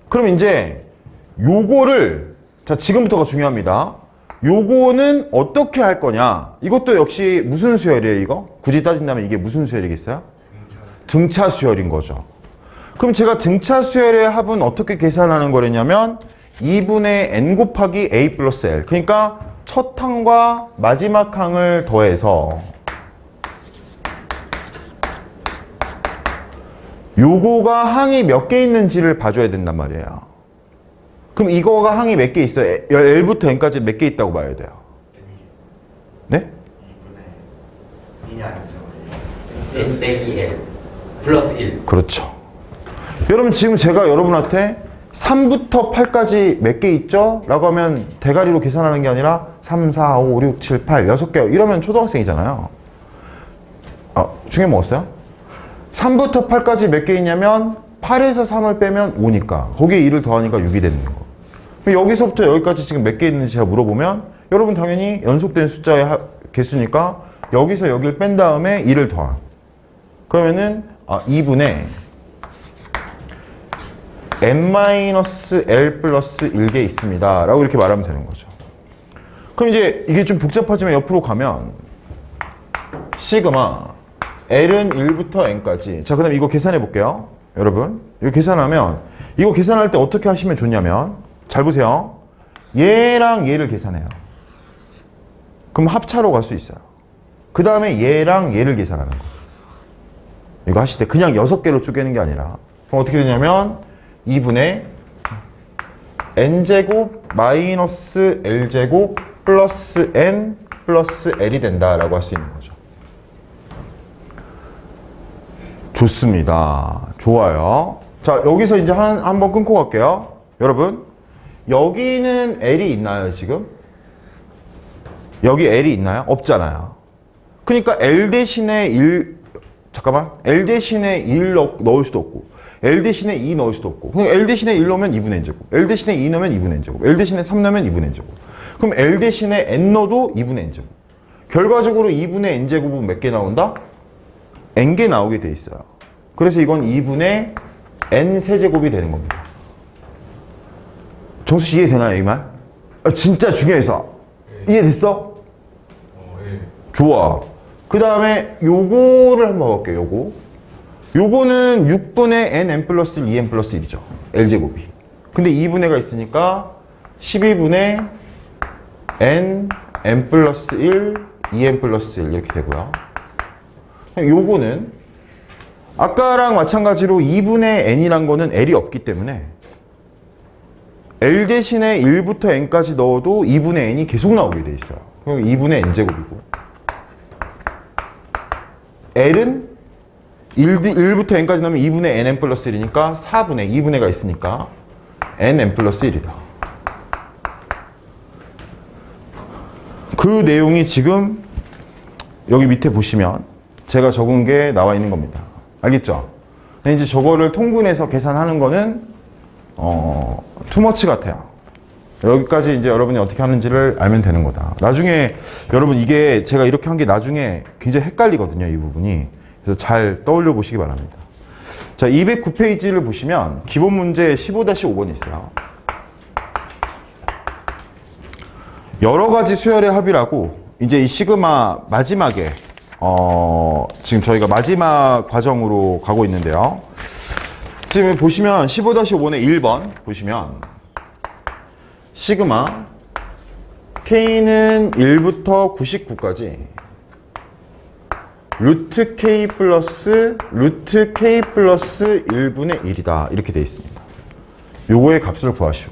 그럼 이제 요거를 자, 지금부터가 중요합니다. 요거는 어떻게 할 거냐? 이것도 역시 무슨 수열이에요, 이거? 굳이 따진다면 이게 무슨 수열이겠어요? 등차 수열인 거죠. 그럼 제가 등차 수열의 합은 어떻게 계산하는 거냐면 2분의 n 곱하기 a 플러스 l. 그러니까 첫 항과 마지막 항을 더해서 요거가 항이 몇 개 있는지를 봐줘야 된단 말이에요. 그럼 이거가 항이 몇 개 있어요? L부터 N까지 몇 개 있다고 봐야 돼요? 네? 2분의 2이 아니죠. N 빼기 L 플러스 1. 그렇죠. 여러분 지금 제가 여러분한테 3부터 8까지 몇 개 있죠? 라고 하면 대가리로 계산하는 게 아니라 3, 4, 5, 6, 7, 8, 6개 이러면 초등학생이잖아요. 중에 먹었어요? 3부터 8까지 몇 개 있냐면 8에서 3을 빼면 5니까 거기에 2를 더하니까 6이 되는 거. 여기서부터 여기까지 지금 몇 개 있는지 제가 물어보면 여러분 당연히 연속된 숫자의 개수니까 여기서 여기를 뺀 다음에 2를 더한. 그러면은 2분의 n-l 플러스 1개 있습니다 라고 이렇게 말하면 되는 거죠. 그럼 이제 이게 좀 복잡하지만 옆으로 가면 시그마 L은 1부터 N까지. 자, 그 다음에 이거 계산해 볼게요. 여러분 이거 계산하면 이거 계산할 때 어떻게 하시면 좋냐면 잘 보세요. 얘랑 얘를 계산해요. 그럼 합차로 갈 수 있어요. 그 다음에 얘랑 얘를 계산하는 거예요. 이거 하실 때 그냥 6개로 쪼개는 게 아니라 그럼 어떻게 되냐면 2분의 n제곱 마이너스 l제곱 플러스 n 플러스 l이 된다라고 할 수 있는 거죠. 좋습니다. 좋아요. 자, 여기서 이제 한번 끊고 갈게요. 여러분, 여기는 L이 있나요, 지금? 여기 L이 있나요? 없잖아요. 그러니까 L 대신에 1, 잠깐만. L 대신에 1 넣을 수도 없고, L 대신에 2 넣을 수도 없고. 그럼 L 대신에 1 넣으면 2분의 n제곱. L 대신에 2 넣으면 2분의 n제곱. L 대신에 3 넣으면 2분의 n제곱. 그럼 L 대신에 n 넣어도 2분의 n제곱. 결과적으로 2분의 n제곱은 몇 개 나온다? n개 나오게 돼 있어요. 그래서 이건 2분의 n 세제곱이 되는 겁니다. 정수 이해되나요, 이 말? 진짜 중요해서. 이해됐어? 좋아. 그 다음에 요거를 한번 볼게요. 요거는 6분의 n 플러스 1, 2n 플러스 1이죠. L제곱이. 근데 2분의가 있으니까 12분의 n 플러스 1, 2n 플러스 1 이렇게 되고요. 요거는 아까랑 마찬가지로 2분의 n이란 거는 L이 없기 때문에 L 대신에 1부터 n까지 넣어도 2분의 n이 계속 나오게 돼 있어요. 그럼 2분의 n제곱이고 L은 1부터 n까지 넣으면 2분의 nn 플러스 1이니까 4분의 2분의가 있으니까 nn 플러스 1이다. 그 내용이 지금 여기 밑에 보시면 제가 적은 게 나와 있는 겁니다. 알겠죠? 근데 이제 저거를 통분해서 계산하는 거는 투머치 같아요. 여기까지 이제 여러분이 어떻게 하는지를 알면 되는 거다. 나중에 여러분 이게 제가 이렇게 한 게 나중에 굉장히 헷갈리거든요. 이 부분이. 그래서 잘 떠올려 보시기 바랍니다. 자, 209페이지를 보시면 기본 문제 15-5번이 있어요. 여러 가지 수열의 합이라고 이제 이 시그마 마지막에 지금 저희가 마지막 과정으로 가고 있는데요. 지금 보시면 15-5번의 1번 보시면 시그마 K는 1부터 99까지 루트 K 플러스 1분의 1이다. 이렇게 되어 있습니다. 요거의 값을 구하시오.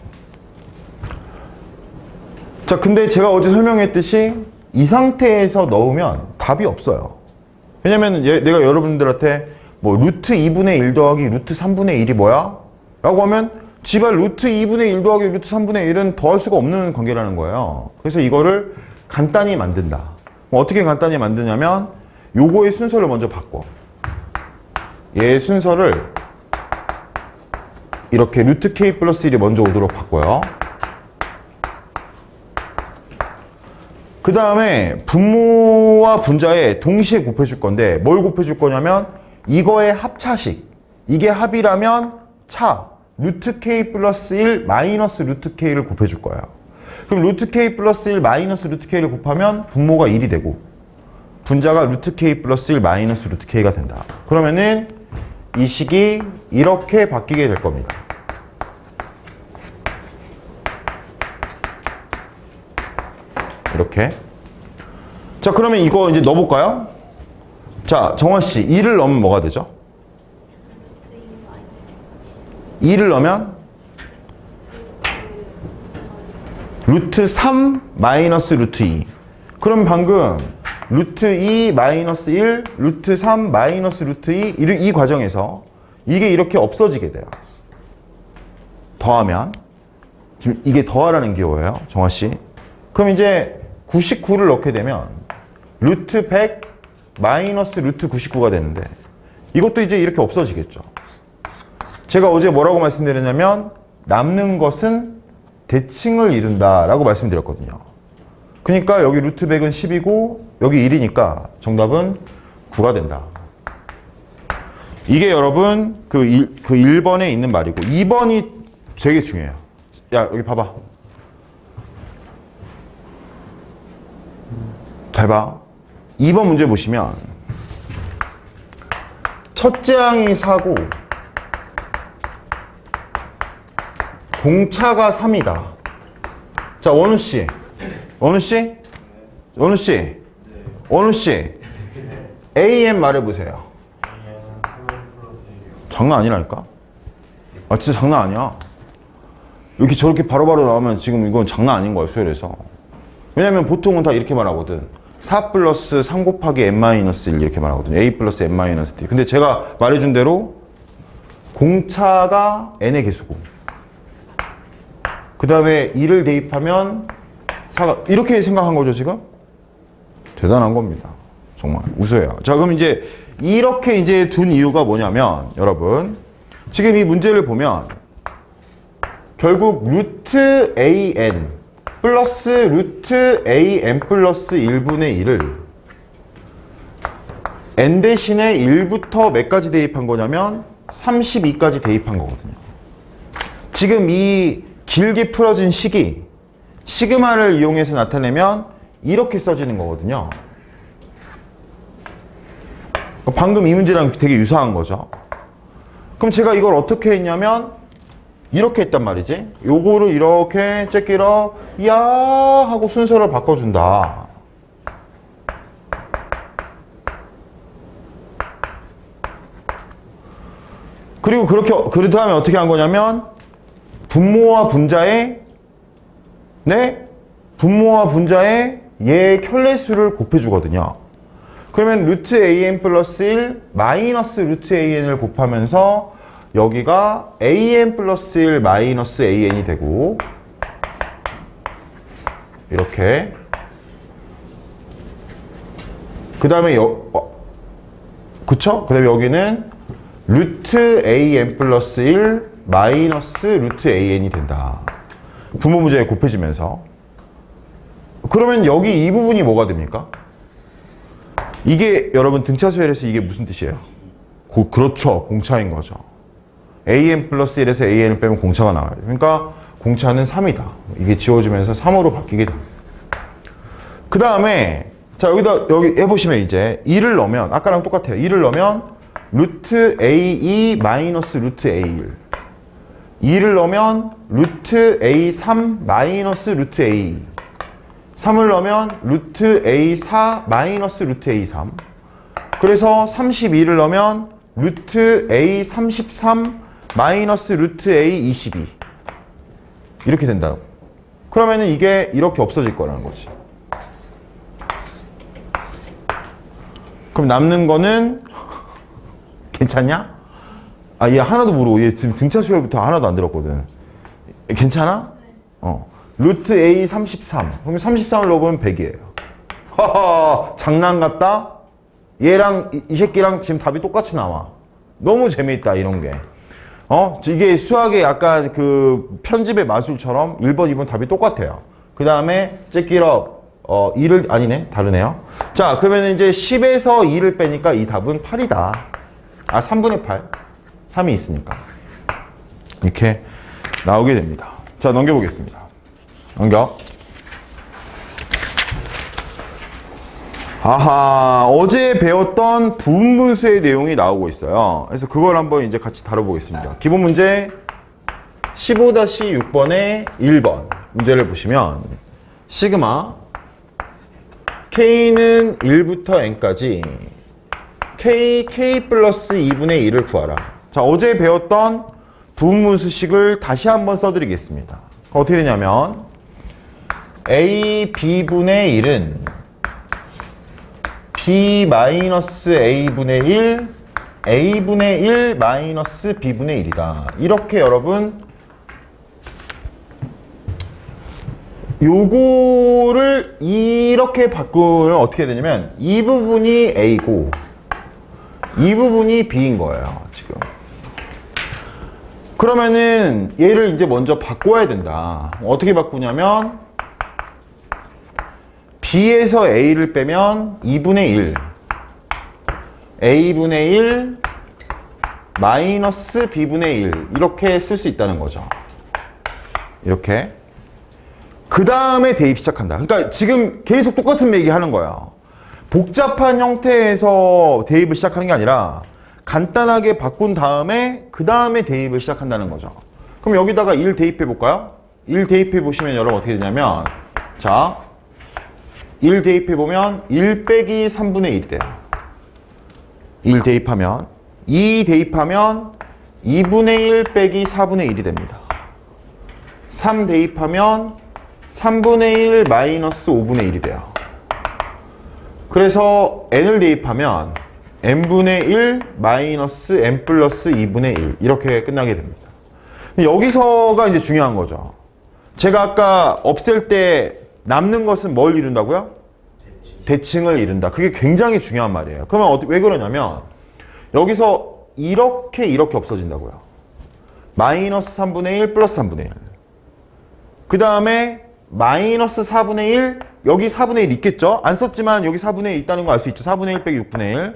자, 근데 제가 어제 설명했듯이 이 상태에서 넣으면 답이 없어요. 왜냐면 내가 여러분들한테 뭐 루트 2분의 1 더하기 루트 3분의 1이 뭐야? 라고 하면 지발 루트 2분의 1 더하기 루트 3분의 1은 더할 수가 없는 관계라는 거예요. 그래서 이거를 간단히 만든다. 어떻게 간단히 만드냐면 요거의 순서를 먼저 바꿔. 얘의 순서를 이렇게 루트 K 플러스 1이 먼저 오도록 바꿔요. 그 다음에 분모와 분자에 동시에 곱해줄 건데 뭘 곱해줄 거냐면 이거의 합차식. 이게 합이라면 차. 루트 K 플러스 1 마이너스 루트 K를 곱해줄 거예요. 그럼 루트 K 플러스 1 마이너스 루트 K를 곱하면 분모가 1이 되고 분자가 루트 K 플러스 1 마이너스 루트 K가 된다. 그러면은 이 식이 이렇게 바뀌게 될 겁니다. 이렇게. 자, 그러면 이거 이제 넣어볼까요? 자, 정환씨, 2를 넣으면 뭐가 되죠? 2를 넣으면 루트 3 마이너스 루트 2. 그럼 방금 루트 2 마이너스 1, 루트 3 마이너스 루트 2, 이 과정에서 이게 이렇게 없어지게 돼요. 더하면. 지금 이게 더하라는 기호예요, 정환씨. 그럼 이제 99를 넣게 되면 루트 100 마이너스 루트 99가 되는데 이것도 이제 이렇게 없어지겠죠. 제가 어제 뭐라고 말씀드렸냐면 남는 것은 대칭을 이룬다 라고 말씀드렸거든요. 그러니까 여기 루트 100은 10이고 여기 1이니까 정답은 9가 된다. 이게 여러분 그 1번에 있는 말이고 2번이 되게 중요해요. 야, 여기 봐봐. 잘 봐. 2번 문제 보시면 첫째 항이 4고 공차가 3이다. 자, 원우씨. 원우씨? 원우씨? 원우씨? AM 말해보세요. 장난 아니라니까? 아, 진짜 장난 아니야. 이렇게 저렇게 바로바로 나오면 지금 이건 장난 아닌 거야, 수열에서. 왜냐면 보통은 다 이렇게 말하거든. 4 플러스 3 곱하기 n-1 이렇게 말하거든요. a 플러스 n-t. 근데 제가 말해준 대로 공차가 n의 개수고 그 다음에 2를 대입하면 4가 이렇게 생각한 거죠, 지금? 대단한 겁니다. 정말 우수해요. 자, 그럼 이제 이렇게 이제 둔 이유가 뭐냐면 여러분 지금 이 문제를 보면 결국 루트 an 플러스 루트 an 플러스 1분의 1을 n 대신에 1부터 몇 가지 대입한 거냐면 32까지 대입한 거거든요. 지금 이 길게 풀어진 식이 시그마를 이용해서 나타내면 이렇게 써지는 거거든요. 방금 이 문제랑 되게 유사한 거죠. 그럼 제가 이걸 어떻게 했냐면 이렇게 했단 말이지. 요거를 이렇게 째끼러 야 하고 순서를 바꿔준다. 그리고 그 다음에 어떻게 한 거냐면 분모와 분자의 얘 켤레수를 곱해주거든요. 그러면 루트 an 플러스 1 마이너스 루트 an을 곱하면서 여기가 an 플러스 1 마이너스 an이 되고 이렇게 그 다음에 그쵸? 그 다음에 여기는 루트 an 플러스 1 마이너스 루트 an이 된다. 분모 문제에 곱해지면서. 그러면 여기 이 부분이 뭐가 됩니까? 이게 여러분 등차수열에서 이게 무슨 뜻이에요? 그렇죠. 공차인 거죠. an 플러스 1에서 an을 빼면 공차가 나와요. 그러니까 공차는 3이다. 이게 지워지면서 3으로 바뀌게 됩니다. 그 다음에 자 여기 해보시면 이제 2를 넣으면 아까랑 똑같아요. 2를 넣으면 루트 a2 마이너스 루트 a1 2를 넣으면 루트 a3 마이너스 루트 a2 3을 넣으면 루트 a4 마이너스 루트 a3 그래서 32를 넣으면 루트 a33 마이너스 루트 a22 이렇게 된다. 그러면은 이게 이렇게 없어질 거라는 거지. 그럼 남는 거는 괜찮냐? 아, 얘 하나도 모르고 얘 지금 등차 수열부터 하나도 안 들었거든. 괜찮아? 루트 A 33. 그럼 33을 넣어보면 100이에요. 하하, 장난 같다? 얘랑 이 새끼랑 지금 답이 똑같이 나와. 너무 재미있다 이런 게. 이게 수학의 약간 그 편집의 마술처럼 1번, 2번 답이 똑같아요. 그 다음에 째끼러 2를 아니네, 다르네요. 자, 그러면 이제 10에서 2를 빼니까 이 답은 8이다. 아, 3분의 8. 3이 있으니까. 이렇게 나오게 됩니다. 자, 넘겨보겠습니다. 넘겨. 아하, 어제 배웠던 부분분수의 내용이 나오고 있어요. 그래서 그걸 한번 이제 같이 다뤄보겠습니다. 기본 문제 15-6번의 1번 문제를 보시면 시그마 K는 1부터 N까지 K 플러스 2분의 1을 구하라. 자, 어제 배웠던 부분분수식을 다시 한번 써드리겠습니다. 어떻게 되냐면 A, B분의 1은 B 마이너스 A분의 1, A분의 1 마이너스 B분의 1이다. 이렇게 여러분 요거를 이렇게 바꾸면 어떻게 되냐면 이 부분이 A고 이 부분이 B인 거예요, 지금. 그러면은 얘를 이제 먼저 바꿔야 된다. 어떻게 바꾸냐면 B에서 A를 빼면 2분의 1 A분의 1 마이너스 B분의 1 이렇게 쓸 수 있다는 거죠. 이렇게. 그 다음에 대입 시작한다. 그러니까 지금 계속 똑같은 얘기 하는 거야. 복잡한 형태에서 대입을 시작하는 게 아니라 간단하게 바꾼 다음에 그 다음에 대입을 시작한다는 거죠. 그럼 여기다가 1 대입해 볼까요? 1 대입해 보시면 여러분 어떻게 되냐면 자 1 대입해 보면 1 빼기 3분의 1이 돼요. 1 대입하면 2 대입하면 2분의 1 빼기 4분의 1이 됩니다. 3 대입하면 3분의 1 마이너스 5분의 1이 돼요. 그래서 n을 대입하면 n분의 1 마이너스 n 플러스 2분의 1 이렇게 끝나게 됩니다. 여기서가 이제 중요한 거죠. 제가 아까 없앨 때 남는 것은 뭘 이룬다고요? 대칭을 이룬다. 그게 굉장히 중요한 말이에요. 그러면 왜 그러냐면 여기서 이렇게 없어진다고요. 마이너스 3분의 1 플러스 3분의 1. 그 다음에 마이너스 4분의 1, 여기 4분의 1 있겠죠? 안 썼지만 여기 4분의 1 있다는 거 알 수 있죠? 4분의 1 빼기 6분의 1.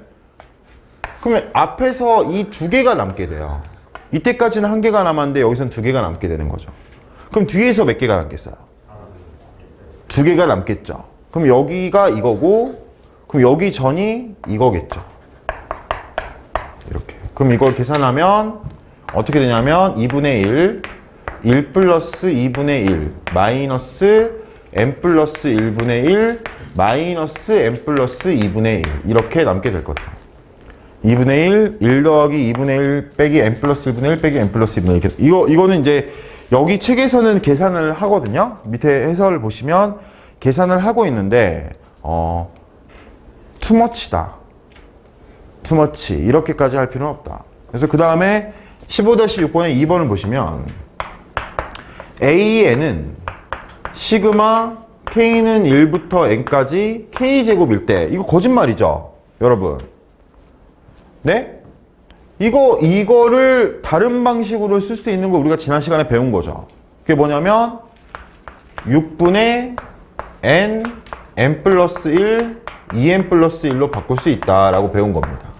그러면 앞에서 이 두 개가 남게 돼요. 이때까지는 한 개가 남았는데 여기선 두 개가 남게 되는 거죠. 그럼 뒤에서 몇 개가 남겠어요? 두 개가 남겠죠. 그럼 여기가 이거고, 그럼 여기 전이 이거겠죠. 이렇게. 그럼 이걸 계산하면 어떻게 되냐면 2분의 1 플러스 2분의 1 마이너스 n 플러스 1분의 1 마이너스 n 플러스 2분의 1 이렇게 남게 될 거다. 2분의 1 더하기 2분의 1 빼기 n 플러스 1분의 1 빼기 n 플러스 2분의 1 이거는 이제 여기 책에서는 계산을 하거든요. 밑에 해설을 보시면 계산을 하고 있는데 투머치다. 투머치 이렇게까지 할 필요는 없다. 그래서 그 다음에 15-6번의 2번을 보시면 AN은 시그마 K는 1부터 N까지 K제곱일 때 이거 거짓말이죠 여러분. 네? 이거를 다른 방식으로 쓸 수 있는 거 우리가 지난 시간에 배운 거죠. 그게 뭐냐면 6분의 N, N 플러스 1, 2N 플러스 1로 바꿀 수 있다라고 배운 겁니다.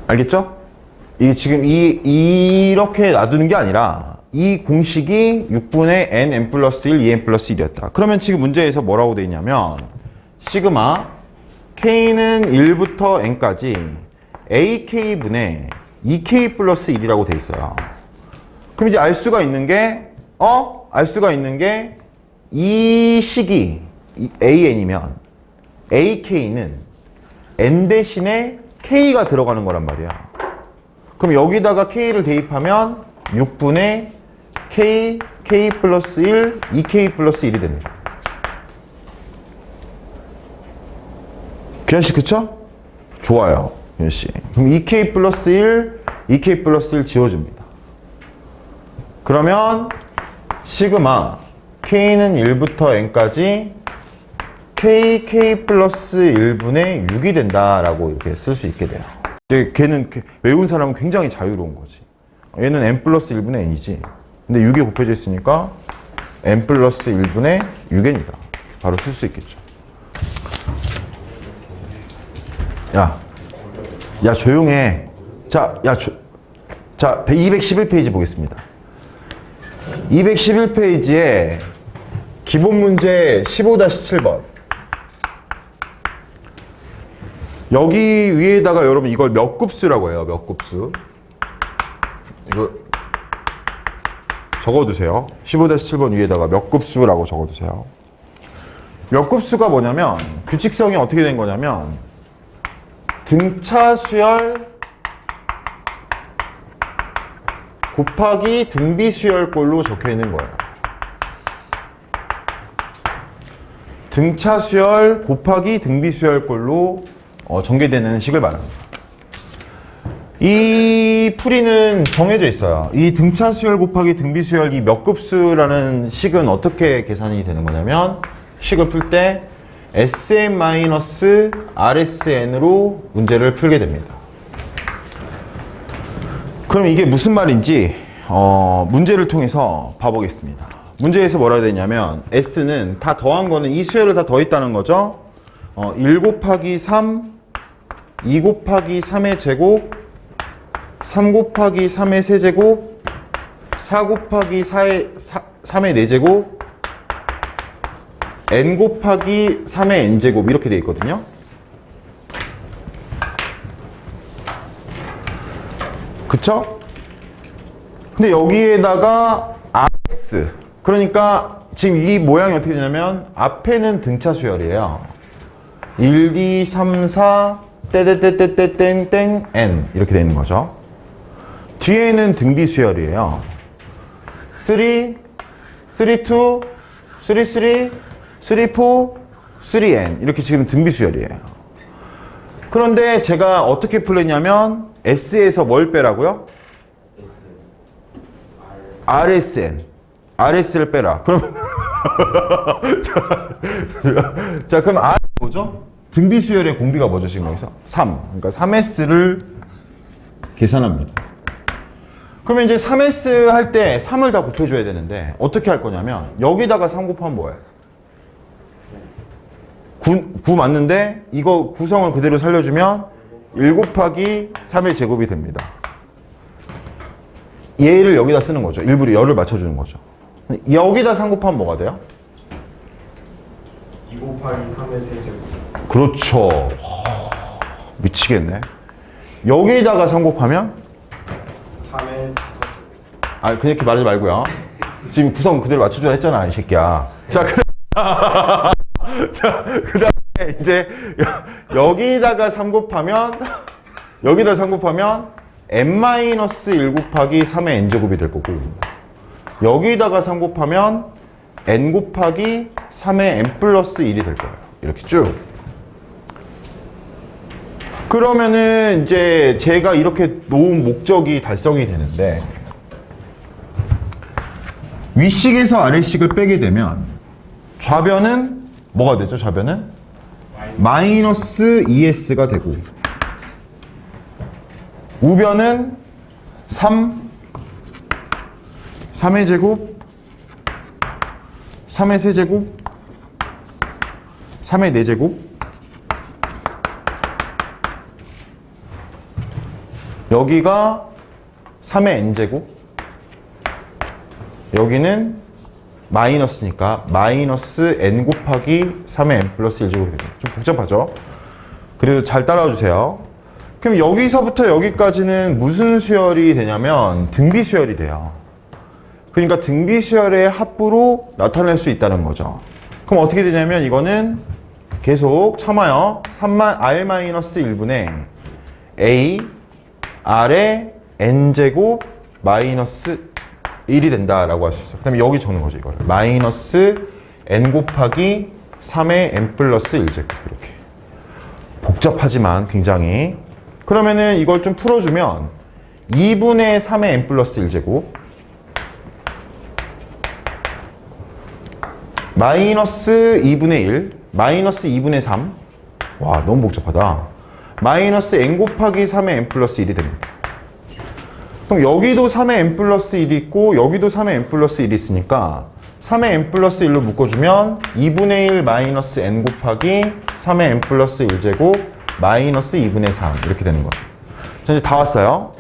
알겠죠? 이게 지금 이렇게 놔두는 게 아니라 이 공식이 6분의 N, N 플러스 1, 2N 플러스 1이었다. 그러면 지금 문제에서 뭐라고 돼 있냐면 시그마 K는 1부터 N까지 AK분의 2K 플러스 1이라고 돼 있어요. 그럼 이제 알 수가 있는 게 이 식이 AN이면 AK는 N 대신에 K가 들어가는 거란 말이야. 그럼 여기다가 K를 대입하면 6분의 K 플러스 1, 2K 플러스 1이 됩니다. 규현씨 그쵸? 좋아요 규현씨. 그럼 2K 플러스 1, 2K 플러스 1 지워줍니다. 그러면 시그마 K는 1부터 N까지 K 플러스 1분의 6이 된다라고 이렇게 쓸 수 있게 돼요. 걔는 외운 사람은 굉장히 자유로운 거지. 얘는 N 플러스 1분의 N이지. 근데 6이 곱해져 있으니까 N 플러스 1분의 6N이다. 바로 쓸 수 있겠죠. 야 조용해. 자 211페이지 보겠습니다. 211페이지에 기본 문제 15-7번. 여기 위에다가 여러분 이걸 몇 급수라고 해요. 몇 급수. 이거 적어두세요. 15-7번 위에다가 몇 급수라고 적어두세요. 몇 급수가 뭐냐면 규칙성이 어떻게 된 거냐면 등차 수열 곱하기 등비 수열꼴로 적혀 있는 거예요. 등차 수열 곱하기 등비 수열꼴로 전개되는 식을 말합니다. 이 풀이는 정해져 있어요. 이 등차 수열 곱하기 등비 수열 이 몇 급수라는 식은 어떻게 계산이 되는 거냐면 식을 풀 때 Sn-RSn으로 문제를 풀게 됩니다. 그럼 이게 무슨 말인지 문제를 통해서 봐보겠습니다. 문제에서 뭐라 해야 되냐면 S는 다 더한 거는 이 수열을 다 더했다는 거죠. 1 곱하기 3, 2 곱하기 3의 제곱, 3 곱하기 3의 세제곱, 4 곱하기 3의 4제곱, n 곱하기 3의 n제곱 이렇게 돼 있거든요. 그쵸? 근데 여기에다가 RS 그러니까 지금 이 모양이 어떻게 되냐면 앞에는 등차 수열이에요. 1, 2, 3, 4 땡땡땡땡 n 이렇게 되는 거죠. 뒤에는 등비 수열이에요. 3, 2, 3, 4, 3n 이렇게 지금 등비 수열이에요. 그런데 제가 어떻게 풀렸냐면 S에서 뭘 빼라고요? RS를 빼라. 그러면 자 그럼 R 뭐죠? 등비 수열의 공비가 뭐죠 지금 여기서? 3. 그러니까 3S를 계산합니다. 그러면 이제 3S 할 때 3을 다 곱해줘야 되는데 어떻게 할 거냐면 여기다가 3 곱하면 뭐예요? 9 맞는데 이거 구성을 그대로 살려주면 1 곱하기 3의 제곱이 됩니다. 얘를 여기다 쓰는 거죠. 일부러 열을 맞춰주는 거죠. 여기다 3 곱하면 뭐가 돼요? 2 곱하기 3의 세제곱. 그렇죠. 미치겠네. 여기다가 3 곱하면 3의 5제곱. 아, 그렇게 말하지 말고요. 지금 구성 그대로 맞춰주라 했잖아, 이 새끼야. 자, 자, 그 다음에 이제 여기다가 3 곱하면 여기다 3 곱하면 n-1 곱하기 3의 n제곱이 될 거고 여기다가 3 곱하면 n 곱하기 3의 n 플러스 1이 될 거예요. 이렇게 쭉. 그러면은 이제 제가 이렇게 놓은 목적이 달성이 되는데 윗식에서 아래식을 빼게 되면 좌변은 뭐가 되죠? 좌변은 마이너스 2s가 되고 우변은 3의 제곱 3의 세제곱 3의 4제곱 여기가 3의 n제곱 여기는 마이너스니까 마이너스 n 곱하기 3의 n 플러스 1제곱이 됩니다. 좀 복잡하죠? 그래도 잘 따라와 주세요. 그럼 여기서부터 여기까지는 무슨 수열이 되냐면 등비 수열이 돼요. 그러니까 등비 수열의 합부로 나타낼 수 있다는 거죠. 그럼 어떻게 되냐면 이거는 계속 참아요. R-1분의 A R의 n제곱 마이너스 1이 된다라고 할 수 있어요. 그 다음에 여기 적는 거죠, 이거를. 마이너스 n 곱하기 3의 n 플러스 1제곱. 이렇게. 복잡하지만 굉장히. 그러면은 이걸 좀 풀어주면 2분의 3의 n 플러스 1제곱 마이너스 2분의 1 마이너스 2분의 3 와, 너무 복잡하다. 마이너스 n 곱하기 3의 n 플러스 1이 됩니다. 그럼 여기도 3의 n 플러스 1이 있고 여기도 3의 n 플러스 1이 있으니까 3의 n 플러스 1로 묶어주면 2분의 1 마이너스 n 곱하기 3의 n 플러스 1제곱 마이너스 2분의 3 이렇게 되는 거죠. 자, 이제 다 왔어요.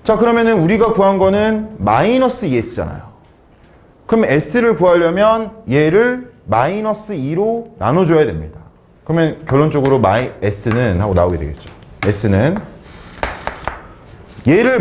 자, 그러면은 우리가 구한 거는 마이너스 2s잖아요. 그럼 s를 구하려면 얘를 마이너스 2로 나눠줘야 됩니다. 그러면 결론적으로 s는 하고 나오게 되겠죠. s는 얘를